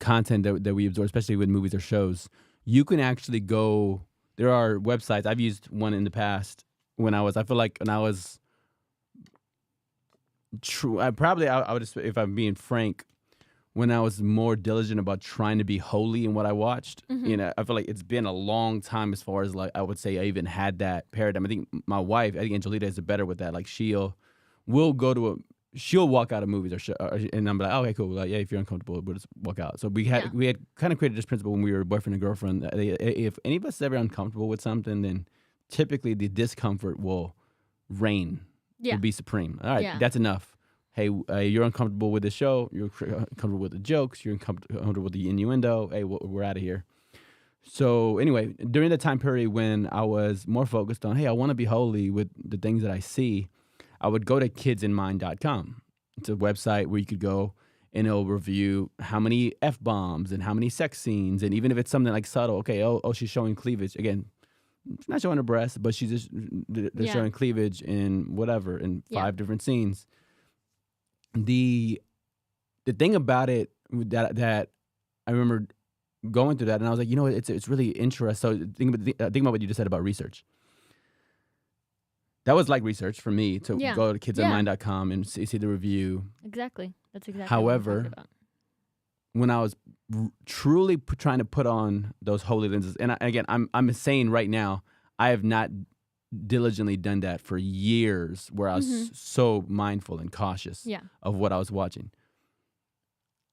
content that we absorb, especially with movies or shows, you can actually go. There are websites. I've used one in the past I feel like when I was true. I would just, if I'm being frank, when I was more diligent about trying to be holy in what I watched, I feel like it's been a long time as far as like I would say I even had that paradigm. I think my wife, Angelita, is better with that. Like she'll walk out of movies or show, and I'm like, oh, okay, cool. Like, yeah, if you're uncomfortable, we'll just walk out. So we had kind of created this principle when we were boyfriend and girlfriend. If any of us is ever uncomfortable with something, then typically the discomfort will reign. Yeah. Will be supreme. All right, that's enough. Hey, you're uncomfortable with the show. You're uncomfortable with the jokes. You're uncomfortable with the innuendo. Hey, we're out of here. So anyway, during the time period when I was more focused on, hey, I want to be holy with the things that I see, I would go to kidsinmind.com. It's a website where you could go and it'll review how many F-bombs and how many sex scenes. And even if it's something like subtle, okay, she's showing cleavage. Again, she's not showing her breast, but she's just they're showing cleavage in whatever, in 5 different scenes. The thing about it that I remember going through that, and I was like, it's really interesting. So think about what you just said about research. That was like research for me to go to kidsonline.com and see the review. Exactly. That's exactly However, what I'm talking about. When I was truly trying to put on those holy lenses, and again, I'm saying right now, I have not diligently done that for years, where I was so mindful and cautious of what I was watching.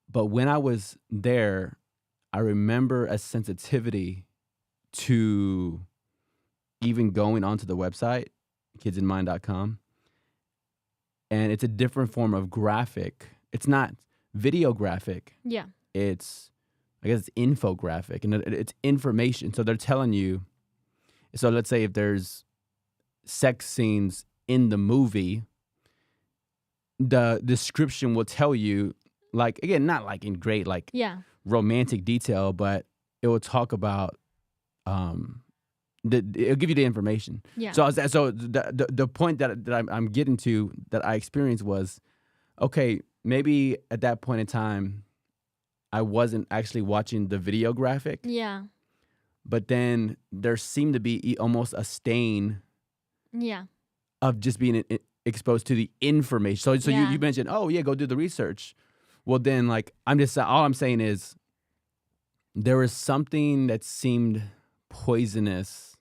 But when I was there, I remember a sensitivity to even going onto the website, kidsinmind.com, and it's a different form of graphic. It's not video graphic. Yeah. I guess it's infographic, and it's information. So they're telling you, so let's say if there's sex scenes in the movie, the description will tell you, like, again, not like in great like romantic detail, but it will talk about it'll give you the information. Yeah. So the point that I'm getting to, that I experienced, was, okay, maybe at that point in time I wasn't actually watching the video graphic. Yeah. But then there seemed to be almost a stain. Yeah. Of just being exposed to the information. So you mentioned, oh yeah, go do the research. Well then, like, all I'm saying is there was something that seemed poisonous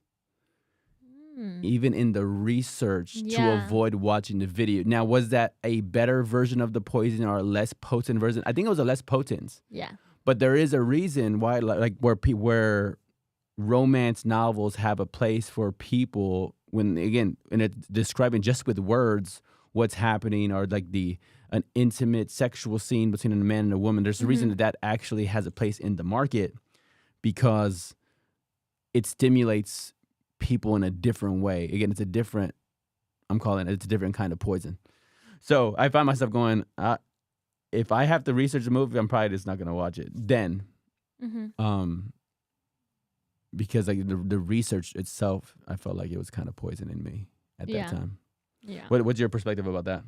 even in the research to avoid watching the video. Now, was that a better version of the poison or a less potent version? I think it was a less potent. Yeah. But there is a reason why, like where romance novels have a place for people when, again, and it's describing just with words what's happening, or like an intimate sexual scene between a man and a woman. There's a reason that actually has a place in the market, because it stimulates people in a different way. Again, it's a different kind of poison. So I find myself going, if I have to research a movie, I'm probably just not going to watch it then. Because like the research itself, I felt like it was kind of poisoning me at that time. Yeah. What's your perspective about that?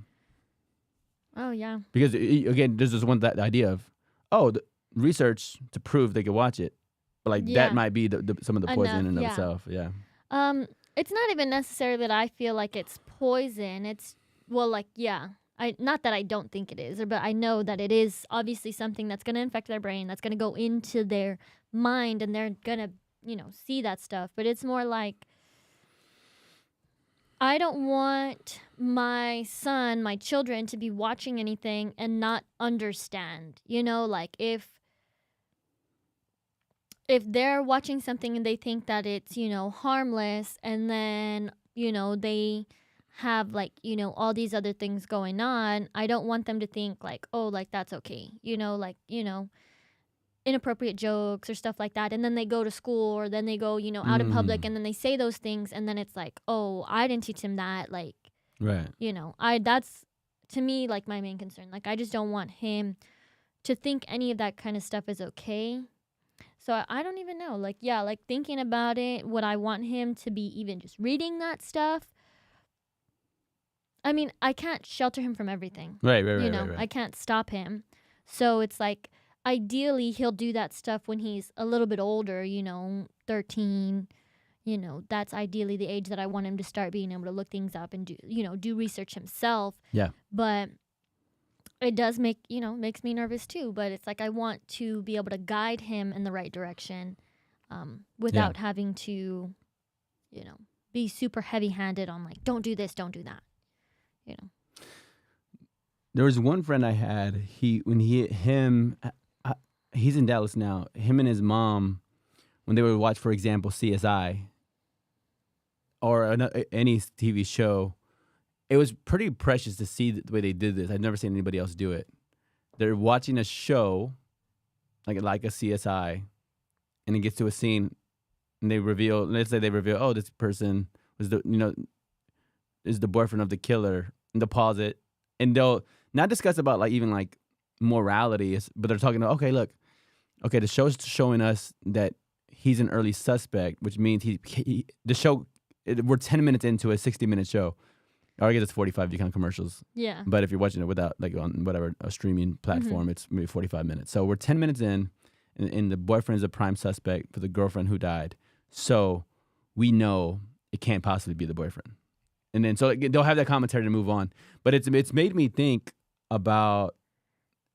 Oh, yeah. Because again, there's just that idea of, the research to prove they could watch it, but like that might be some of the poison in itself. Yeah. It's not even necessarily that I feel like it's poison. It's not that I don't think it is, but I know that it is obviously something that's going to infect their brain, that's going to go into their mind, and they're going to, see that stuff. But it's more like, I don't want my son, my children to be watching anything and not understand. Like if they're watching something and they think that it's, harmless, and then, they have like, all these other things going on, I don't want them to think like, oh, like that's okay. Inappropriate jokes or stuff like that. And then they go to school, or then they go, out in public, and then they say those things, and then it's like, oh, I didn't teach him that. Like, right. That's to me like my main concern. Like, I just don't want him to think any of that kind of stuff is okay. So I don't even know. Like, yeah, like thinking about it, would I want him to be even just reading that stuff? I mean, I can't shelter him from everything. Right. I can't stop him. So it's like, ideally, he'll do that stuff when he's a little bit older, 13. That's ideally the age that I want him to start being able to look things up and do research himself. Yeah. But it does makes me nervous too. But it's like, I want to be able to guide him in the right direction, without having to, be super heavy-handed on like, don't do this, don't do that. There was one friend I had. He's in Dallas now. Him and his mom, when they would watch, for example, CSI or any TV show, it was pretty precious to see the way they did this. I've never seen anybody else do it. They're watching a show, like a CSI, and it gets to a scene, and let's say they reveal, oh, this person was is the boyfriend of the killer, and they'll pause it, and they'll not discuss about like even like morality, but they're talking about, okay, the show's showing us that he's an early suspect, which means we're 10 minutes into a 60-minute show. Or I guess it's 45 if you count commercials. Yeah. But if you're watching it without, like on whatever, a streaming platform, it's maybe 45 minutes. So we're 10 minutes in, and the boyfriend is a prime suspect for the girlfriend who died. So we know it can't possibly be the boyfriend. And then so they'll have that commentary to move on. But it's made me think about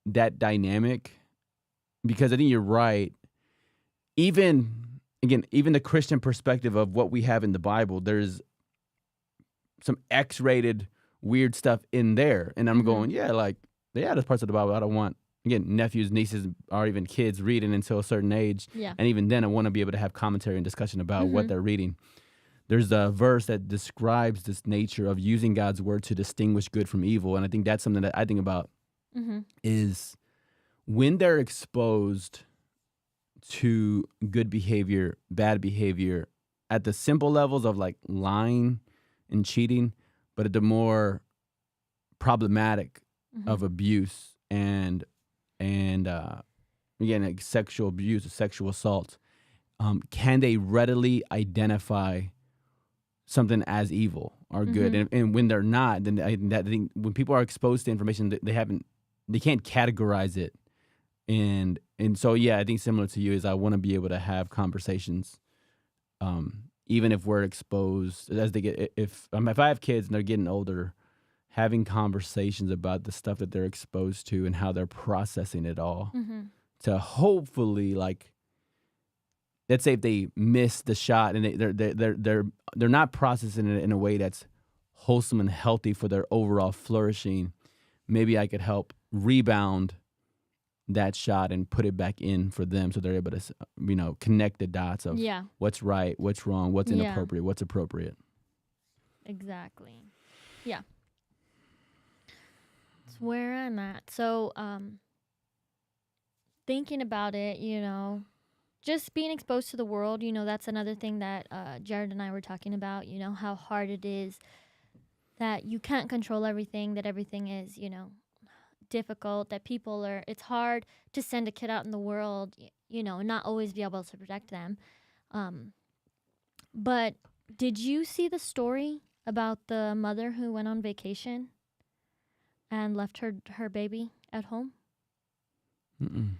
that dynamic, because I think you're right. Even the Christian perspective of what we have in the Bible, there's some X-rated weird stuff in there. And I'm going, there's parts of the Bible I don't want, again, nephews, nieces, or even kids reading until a certain age. Yeah. And even then, I want to be able to have commentary and discussion about what they're reading. There's a verse that describes this nature of using God's word to distinguish good from evil. And I think that's something that I think about is when they're exposed to good behavior, bad behavior, at the simple levels of like lying and cheating, but at the more problematic of abuse and again, like sexual abuse, sexual assault, can they readily identify something as evil or good? And when they're not, then I think when people are exposed to information, they can't categorize it. And so, yeah, I think similar to you is I want to be able to have conversations, even if we're exposed as they get. If I have kids and they're getting older, having conversations about the stuff that they're exposed to and how they're processing it all, to hopefully, like, let's say if they miss the shot and they're not processing it in a way that's wholesome and healthy for their overall flourishing, maybe I could help rebound that shot and put it back in for them, so they're able to, connect the dots of Yeah. what's right, what's wrong, what's Yeah. inappropriate, what's appropriate. Exactly. Yeah. That's where I'm at. So, thinking about it, just being exposed to the world, that's another thing that Jared and I were talking about, how hard it is that you can't control everything, that everything is, difficult, that it's hard to send a kid out in the world, not always be able to protect them. But did you see the story about the mother who went on vacation and left her baby at home? Mm-mm.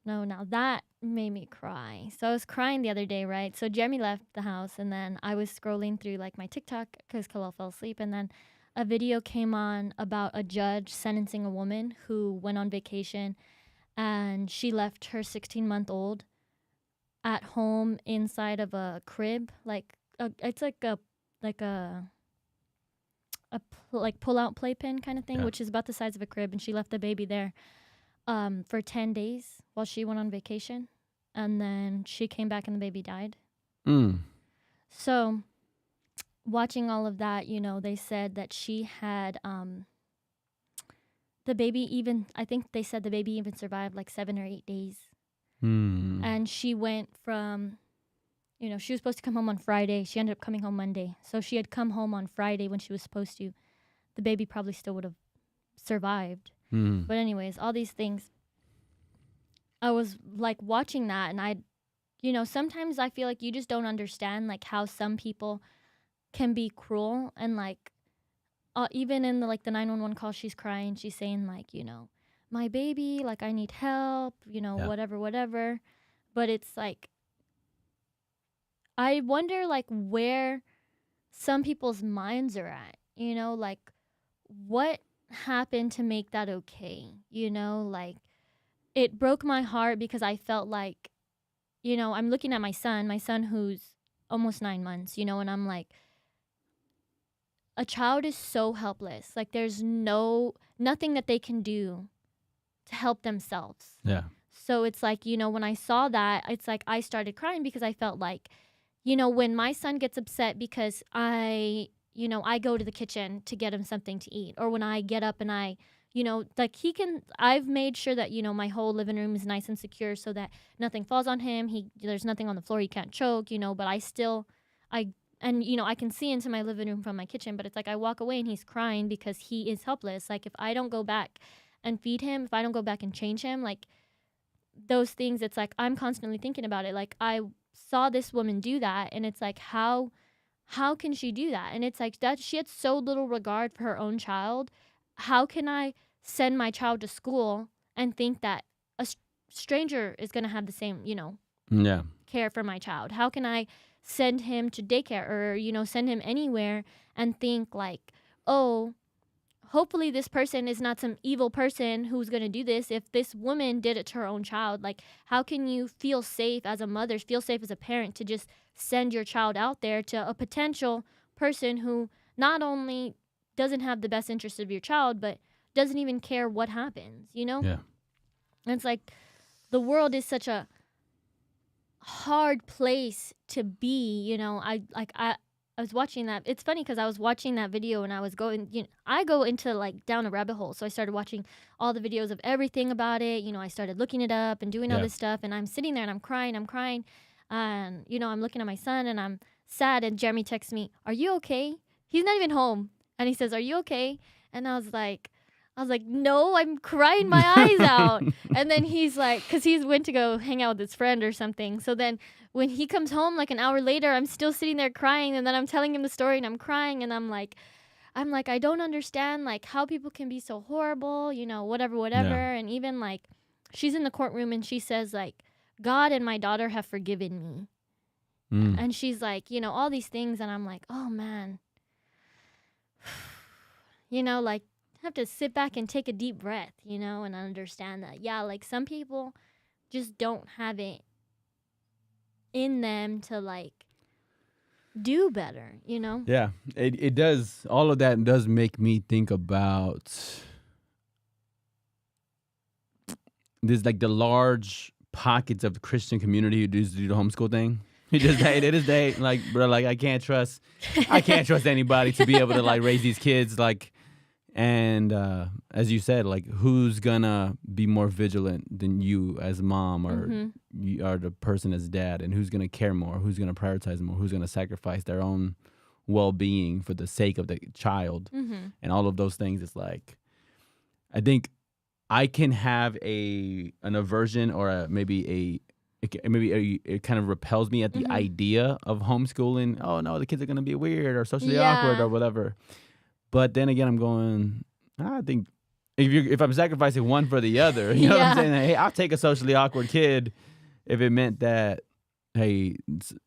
No, now that made me cry. So I was crying the other day, right? So Jeremy left the house, and then I was scrolling through like my TikTok because Khalil fell asleep, and then a video came on about a judge sentencing a woman who went on vacation, and she left her 16-month-old at home inside of a crib, it's like a pull-out playpen kind of thing, Yeah. which is about the size of a crib, and she left the baby there for 10 days while she went on vacation, and then she came back and the baby died. So watching all of that, they said that she had the baby, even I think they said the baby even survived like 7 or 8 days. And she went from, she was supposed to come home on Friday. She ended up coming home Monday. So she had come home on Friday when she was supposed to. The baby probably still would have survived. But anyways, all these things, I was like watching that, and sometimes I feel like you just don't understand like how some people can be cruel, and like even in the 911 call, she's crying, she's saying like, my baby, like I need help, Yeah. whatever. But it's like, I wonder like where some people's minds are at, like what happened to make that okay, like it broke my heart because I felt like, I'm looking at my son who's almost 9 months, and I'm like, a child is so helpless. Like there's nothing that they can do to help themselves. Yeah. So it's like, when I saw that, it's like I started crying because I felt like, when my son gets upset because I go to the kitchen to get him something to eat, or when I get up and like I've made sure that, my whole living room is nice and secure so that nothing falls on him. There's nothing on the floor he can't choke, but I can see into my living room from my kitchen, but it's like I walk away and he's crying because he is helpless. Like if I don't go back and feed him, if I don't go back and change him, like those things, it's like I'm constantly thinking about it. Like I saw this woman do that, and it's like how can she do that? And it's like that she had so little regard for her own child. How can I send my child to school and think that a stranger is going to have the same, Yeah. care for my child? How can I send him to daycare or, send him anywhere and think like, oh, hopefully this person is not some evil person who's going to do this. If this woman did it to her own child, like how can you feel safe as a mother, feel safe as a parent to just send your child out there to a potential person who not only doesn't have the best interest of your child, but doesn't even care what happens, Yeah. And it's like the world is such a hard place to be, I was watching that. It's funny because I was watching that video and I was going, I go into like down a rabbit hole. So I started watching all the videos of everything about it. I started looking it up and doing all Yeah. this stuff, and I'm sitting there and I'm crying. And, I'm looking at my son and I'm sad. And Jeremy texts me, "Are you okay?" He's not even home. And he says, "Are you okay?" And I was like, no, I'm crying my eyes out. And then he's like, because he went to go hang out with his friend or something. So then when he comes home like an hour later, I'm still sitting there crying. And then I'm telling him the story and I'm crying. And I'm like, I don't understand like how people can be so horrible, whatever. Yeah. And even like she's in the courtroom and she says like, God and my daughter have forgiven me. And she's like, all these things. And I'm like, oh man, like, have to sit back and take a deep breath, and understand that, yeah, like some people just don't have it in them to like do better, Yeah. It does. All of that does make me think about there's like the large pockets of the Christian community who do the homeschool thing. Who just it is they like, bro, like I can't trust anybody to be able to like raise these kids like. And as you said, like, who's gonna be more vigilant than you as mom, or you are the person as dad, and who's gonna care more, who's gonna prioritize more, who's gonna sacrifice their own well-being for the sake of the child, and all of those things. It's like, I think I can have an aversion or maybe it kind of repels me at the idea of homeschooling. Oh no, the kids are gonna be weird or socially awkward or whatever. But then again, I'm going, I think if I'm sacrificing one for the other, you know what I'm saying? Hey, I'll take a socially awkward kid if it meant that, hey,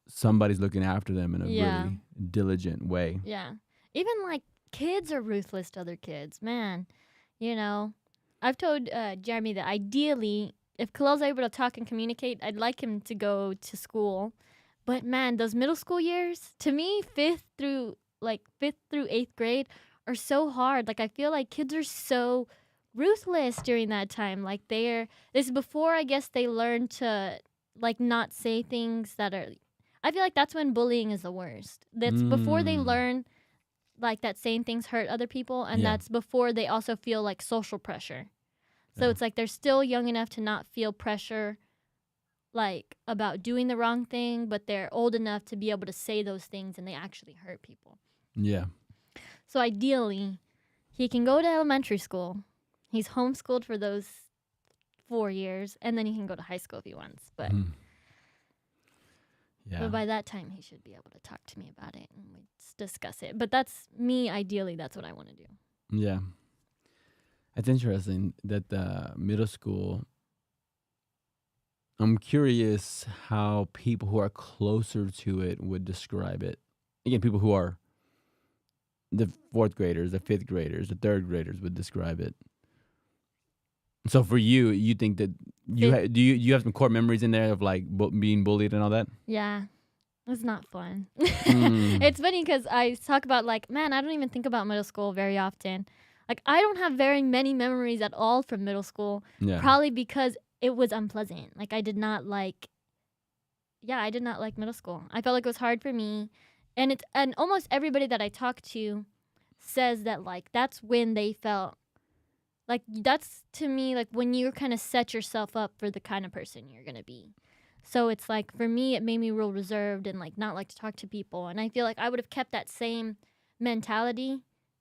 somebody's looking after them in a really diligent way. Yeah. Even like kids are ruthless to other kids, man. You know, I've told Jeremy that ideally, if Khalil's able to talk and communicate, I'd like him to go to school. But man, those middle school years, to me, fifth through 8th grade, are so hard. Like, I feel like kids are so ruthless during that time. Like, this is before, I guess, they learn to, like, not say things that are, I feel like that's when bullying is the worst. That's before they learn, like, that saying things hurt other people, and that's before they also feel, like, social pressure. So it's like they're still young enough to not feel pressure, like, about doing the wrong thing, but they're old enough to be able to say those things, and they actually hurt people. Yeah. So ideally, he can go to elementary school. He's homeschooled for those 4 years, and then he can go to high school if he wants. But but by that time, he should be able to talk to me about it and we discuss it. But that's me. Ideally, that's what I want to do. Yeah. It's interesting that the middle school, I'm curious how people who are closer to it would describe it. Again, people who are the 4th graders, the 5th graders, the 3rd graders would describe it. So for you, you think that you have some core memories in there of like being bullied and all that? Yeah. It's not fun. It's funny because I talk about like, man, I don't even think about middle school very often. Like, I don't have very many memories at all from middle school. Yeah. Probably because it was unpleasant. Like, I did not like middle school. I felt like it was hard for me. And almost everybody that I talk to says that, like, that's when they felt, like, that's, to me, like, when you kind of set yourself up for the kind of person you're going to be. So it's like, for me, it made me real reserved and, like, not like to talk to people. And I feel like I would have kept that same mentality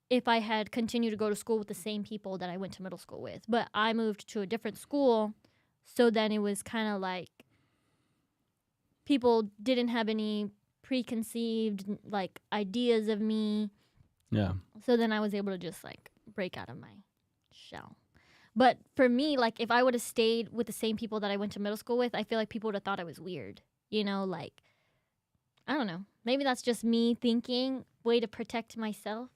if I had continued to go to school with the same people that I went to middle school with. But I moved to a different school, so then it was kind of like people didn't have any preconceived, like, ideas of me. Yeah. So then I was able to just, like, break out of my shell. But for me, like, if I would have stayed with the same people that I went to middle school with, I feel like people would have thought I was weird. You know, like, I don't know. Maybe that's just me thinking, way to protect myself.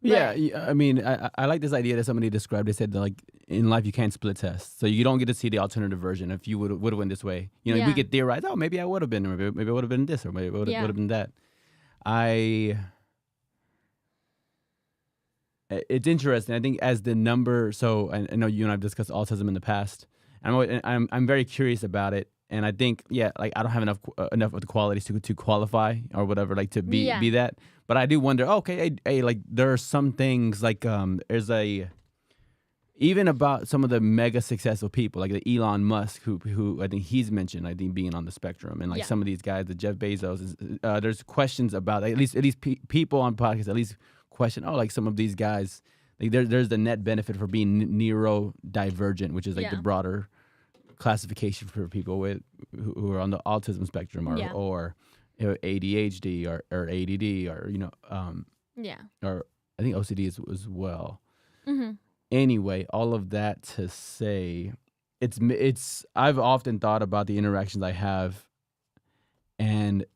Yeah, I mean, I like this idea that somebody described. They said that, like, in life you can't split tests, so you don't get to see the alternative version. If you would have went this way, you know, we could theorize. Oh, maybe I would have been, or maybe I would have been this, or maybe it would have been that. It's interesting. I think as the number. So I know you and I've discussed autism in the past. I'm very curious about it, and I think like I don't have enough of the qualities to qualify or whatever, like to be that. But I do wonder. Okay, hey, like there are some things like there's even about some of the mega successful people like the Elon Musk who I think he's mentioned, I think, being on the spectrum, and like some of these guys, the Jeff Bezos. There's questions about at least people on podcasts at least question. Oh, like some of these guys, like there's the net benefit for being neurodivergent, which is like the broader classification for people who are on the autism spectrum or ADHD or ADD or or I think OCD as well. Mm-hmm. Anyway, all of that to say, it's I've often thought about the interactions I have, and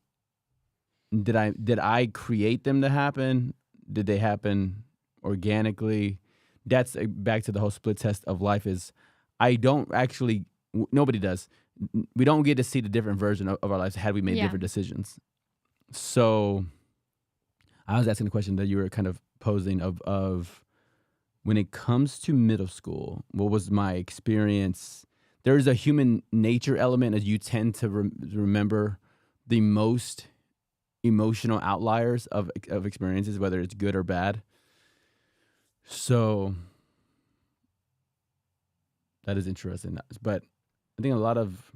did I create them to happen? Did they happen organically? That's back to the whole split test of life. Is I don't actually. Nobody does. We don't get to see the different version of our lives had we made different decisions. So I was asking the question that you were kind of posing of when it comes to middle school, what was my experience there's a human nature element as you tend to remember the most emotional outliers of experiences, whether it's good or bad. So that is interesting. But I think a lot of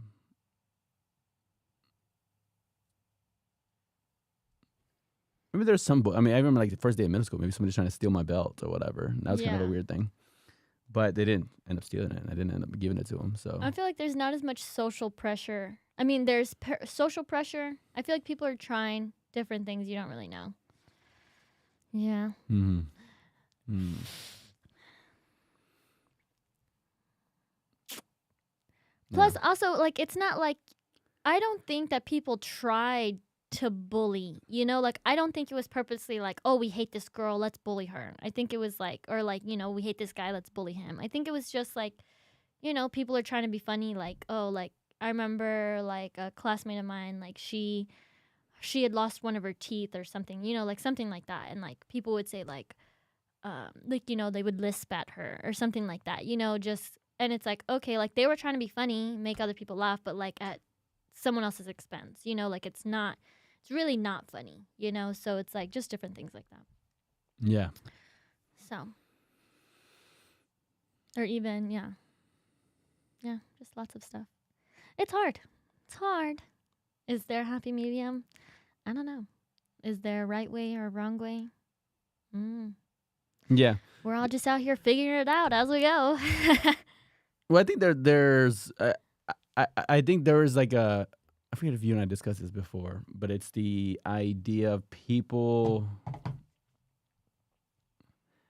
maybe there's some. I mean, I remember like the first day of middle school, maybe somebody's trying to steal my belt or whatever. That was kind of a Yeah. weird thing. But they didn't end up stealing it. I didn't end up giving it to them. So I feel like there's not as much social pressure. I mean, there's social pressure. I feel like people are trying different things you don't really know. Yeah. Mm-hmm. Mm. Plus, also, like, it's not like I don't think that people tried to bully. You know, like I don't think it was purposely like, oh, we hate this girl, let's bully her. I think it was like, or like, you know, we hate this guy, let's bully him. I think it was just like, you know, people are trying to be funny. Like, oh, like I remember like a classmate of mine, like she had lost one of her teeth or something, you know, like something like that, and like people would say like you know, they would lisp at her or something like that, you know, just and it's like, okay, like they were trying to be funny, make other people laugh, but like at someone else's expense, you know, like it's really not funny, you know, so it's like just different things like that. Yeah. So, or even, yeah, just lots of stuff. It's hard. It's hard. Is there a happy medium? I don't know. Is there a right way or a wrong way? Yeah. We're all just out here figuring it out as we go. Well, I think there's I think there is like a I forget if you and I discussed this before, but it's the idea of people.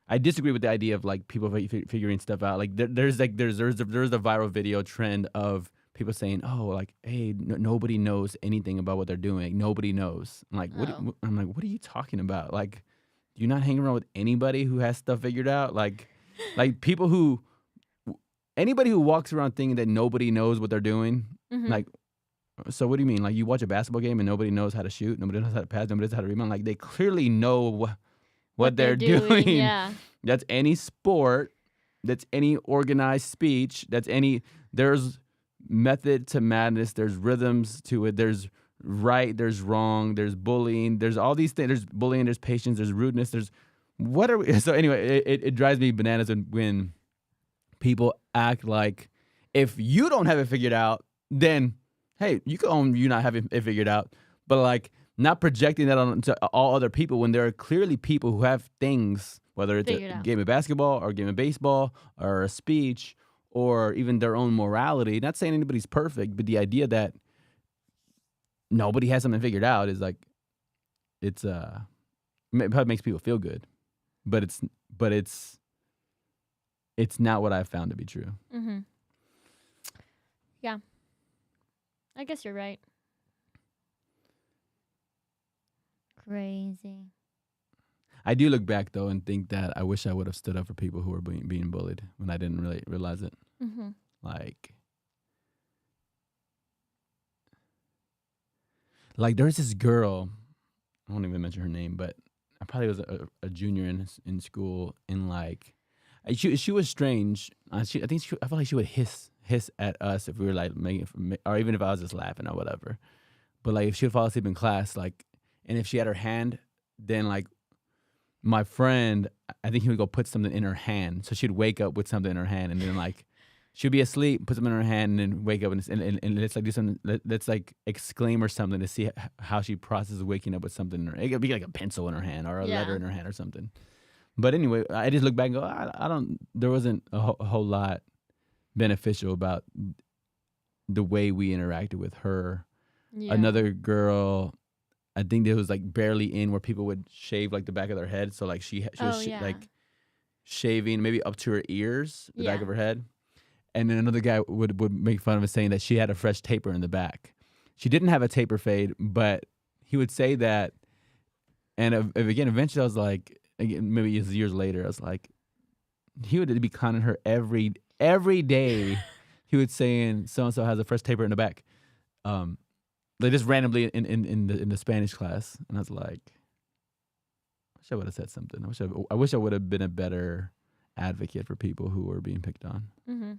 I disagree with the idea of like people figuring stuff out. Like there's a viral video trend of people saying, "Oh, like hey, nobody knows anything about what they're doing. Nobody knows." I'm like, Oh. I'm like, what are you talking about? Like, do you not hang around with anybody who has stuff figured out? Like people who anybody who walks around thinking that nobody knows what they're doing, like. So what do you mean? Like you watch a basketball game and nobody knows how to shoot, nobody knows how to pass, nobody knows how to rebound. Like they clearly know what they're doing. Yeah. That's any sport. That's any organized speech. There's method to madness. There's rhythms to it. There's right. There's wrong. There's bullying. There's all these things. There's bullying. There's patience. There's rudeness. There's what are we? So anyway, it drives me bananas when people act like if you don't have it figured out, then hey, you can own you not having it figured out. But like not projecting that onto all other people when there are clearly people who have things, whether it's Figured a out. game of basketball or a game of baseball or a speech or even their own morality. Not saying anybody's perfect, but the idea that nobody has something figured out is like it probably makes people feel good, but it's not what I've found to be true. Mm-hmm. Yeah. I guess you're right. Crazy. I do look back though and think that I wish I would have stood up for people who were being bullied when I didn't really realize it. Mm-hmm. Like there's this girl, I won't even mention her name, but I probably was a junior in school, and like she was strange. I felt like she would hiss at us if we were like making, or even if I was just laughing or whatever. But like if she would fall asleep in class, like, and if she had her hand, then like my friend, I think he would go put something in her hand, so she'd wake up with something in her hand, and then like she'd be asleep, put something in her hand, and then wake up and let's like do something. Let's like exclaim or something to see how she processes waking up with something in her. It could be like a pencil in her hand or a letter in her hand or something. But anyway, I just look back and go, I don't. There wasn't a whole lot beneficial about the way we interacted with her. Yeah. Another girl, I think it was like barely in where people would shave like the back of their head. So like she was like shaving maybe up to her ears, the back of her head. And then another guy would make fun of her saying that she had a fresh taper in the back. She didn't have a taper fade, but he would say that. And again, eventually I was like, again, maybe years later, I was like, he would be conning her every day. He would saying so and so has a fresh taper in the back, like just randomly in the Spanish class, and I was like, I wish I would have said something. I wish I would have been a better advocate for people who were being picked on. Mm-hmm.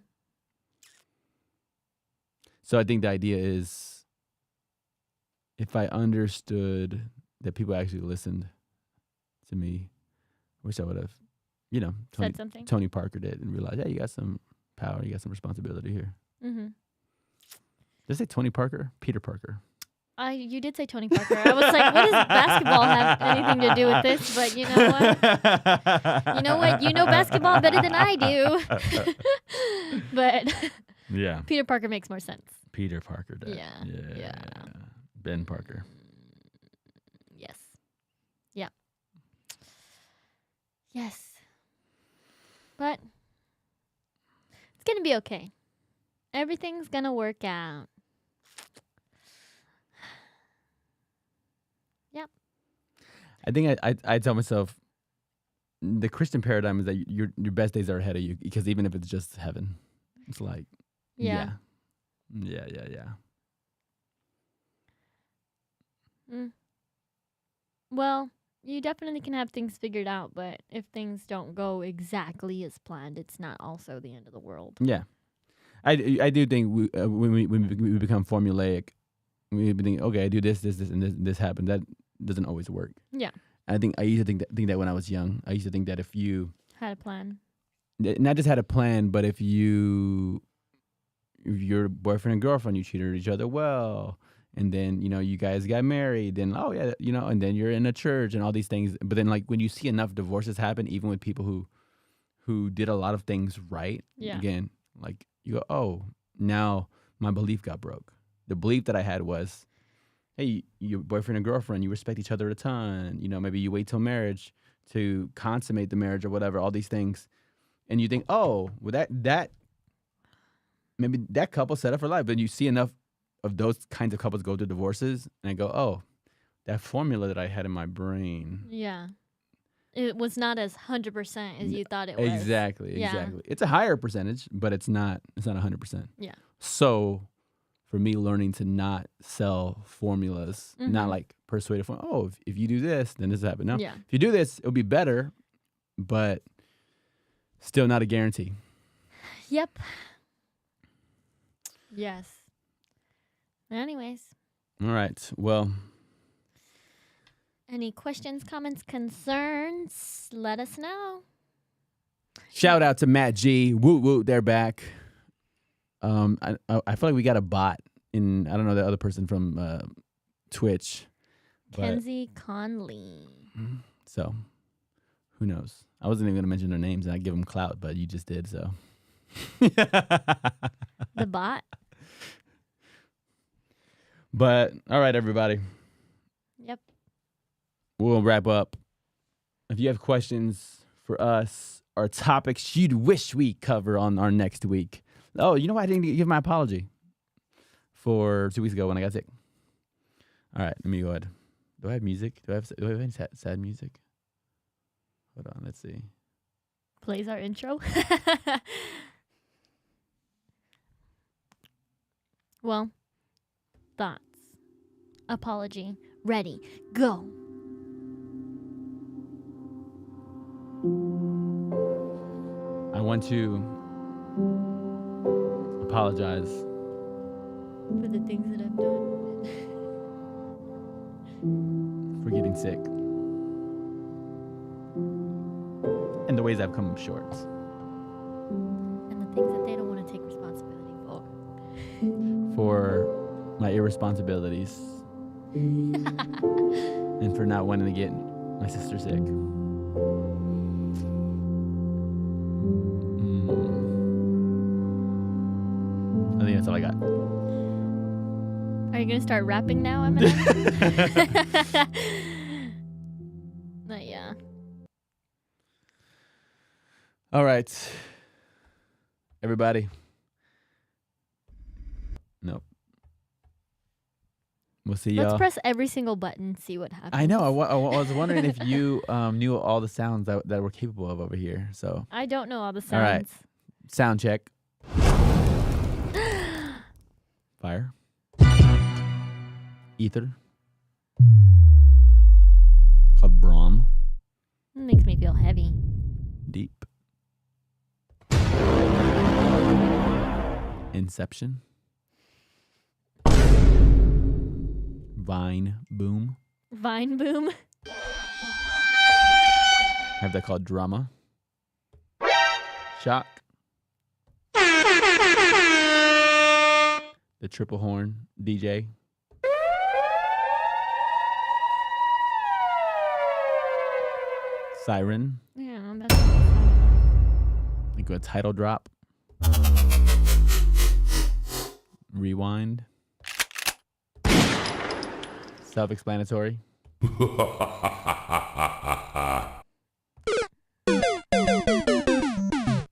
So I think the idea is, if I understood that people actually listened to me, I wish I would have, Said something. Tony Parker did, and realized, yeah, you got some power, you got some responsibility here. Mm-hmm. Did I say Tony Parker? Peter Parker. You did say Tony Parker. I was like, what does basketball have anything to do with this? But you know what? You know what? You know basketball better than I do. But Yeah. Peter Parker makes more sense. Peter Parker does. Yeah. Ben Parker. Yes. Yeah. Yes. But it's going to be okay. Everything's going to work out. Yep. I think I tell myself, the Christian paradigm is that your best days are ahead of you, because even if it's just heaven, it's like, yeah. Well, you definitely can have things figured out, but if things don't go exactly as planned, it's not also the end of the world. Yeah. I do think when we become formulaic, we think, okay, I do this, and this happened. That doesn't always work. Yeah. I used to think that when I was young. I used to think that if you had a plan, not just had a plan, but if your boyfriend and girlfriend, you treated each other well, and then you guys got married, then and then you're in a church and all these things. But then when you see enough divorces happen, even with people who did a lot of things right, again, you go, oh, now my belief got broke. The belief that I had was, hey, your boyfriend and girlfriend, you respect each other a ton. Maybe you wait till marriage to consummate the marriage or whatever, all these things. And you think, oh, well, that maybe that couple set up for life. But you see enough of those kinds of couples go through divorces, and I go, oh, that formula that I had in my brain. Yeah. It was not as 100% as you thought it was. Exactly. It's a higher percentage, but it's not 100%. Yeah. So for me, learning to not sell formulas, not persuasive. Oh, if you do this, then this will happen. No, if you do this, it'll be better, but still not a guarantee. Yep. Yes. Anyways. All right. Well. Any questions, comments, concerns? Let us know. Shout out to Matt G. Woot woot, they're back. I feel like we got a bot in, I don't know, the other person from Twitch. Kenzie Conley. So, who knows? I wasn't even going to mention their names and I'd give them clout, but you just did, so. The bot? But, all right, everybody. Yep. We'll wrap up. If you have questions for us or topics you'd wish we cover on our next week. Oh, you know what? I didn't give my apology for 2 weeks ago when I got sick. All right, let me go ahead. Do I have music? Do I have any sad music? Hold on, let's see. Plays our intro. Well, thoughts. Apology. Ready. Go. I want to apologize for the things that I've done. For getting sick. And the ways I've come up short. And the things that they don't want to take responsibility for. For my irresponsibilities. And for not wanting to get my sister sick. I think that's all I got. Are you going to start rapping now, Eminem? Yeah. All right. Everybody. Nope. We'll see y'all. Let's press every single button, see what happens. I know. I was wondering if you knew all the sounds that we're capable of over here. So I don't know all the sounds. All right. Sound check. Fire. Ether. Called Brahm. It makes me feel heavy. Deep. Inception. Vine boom. Vine boom. I have that called drama. Shock. The triple horn DJ. Siren. Yeah, that's fun. Like a title drop. Rewind. Self-explanatory.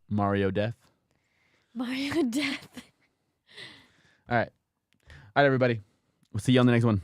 Mario Death. Mario Death. All right, everybody. We'll see you on the next one.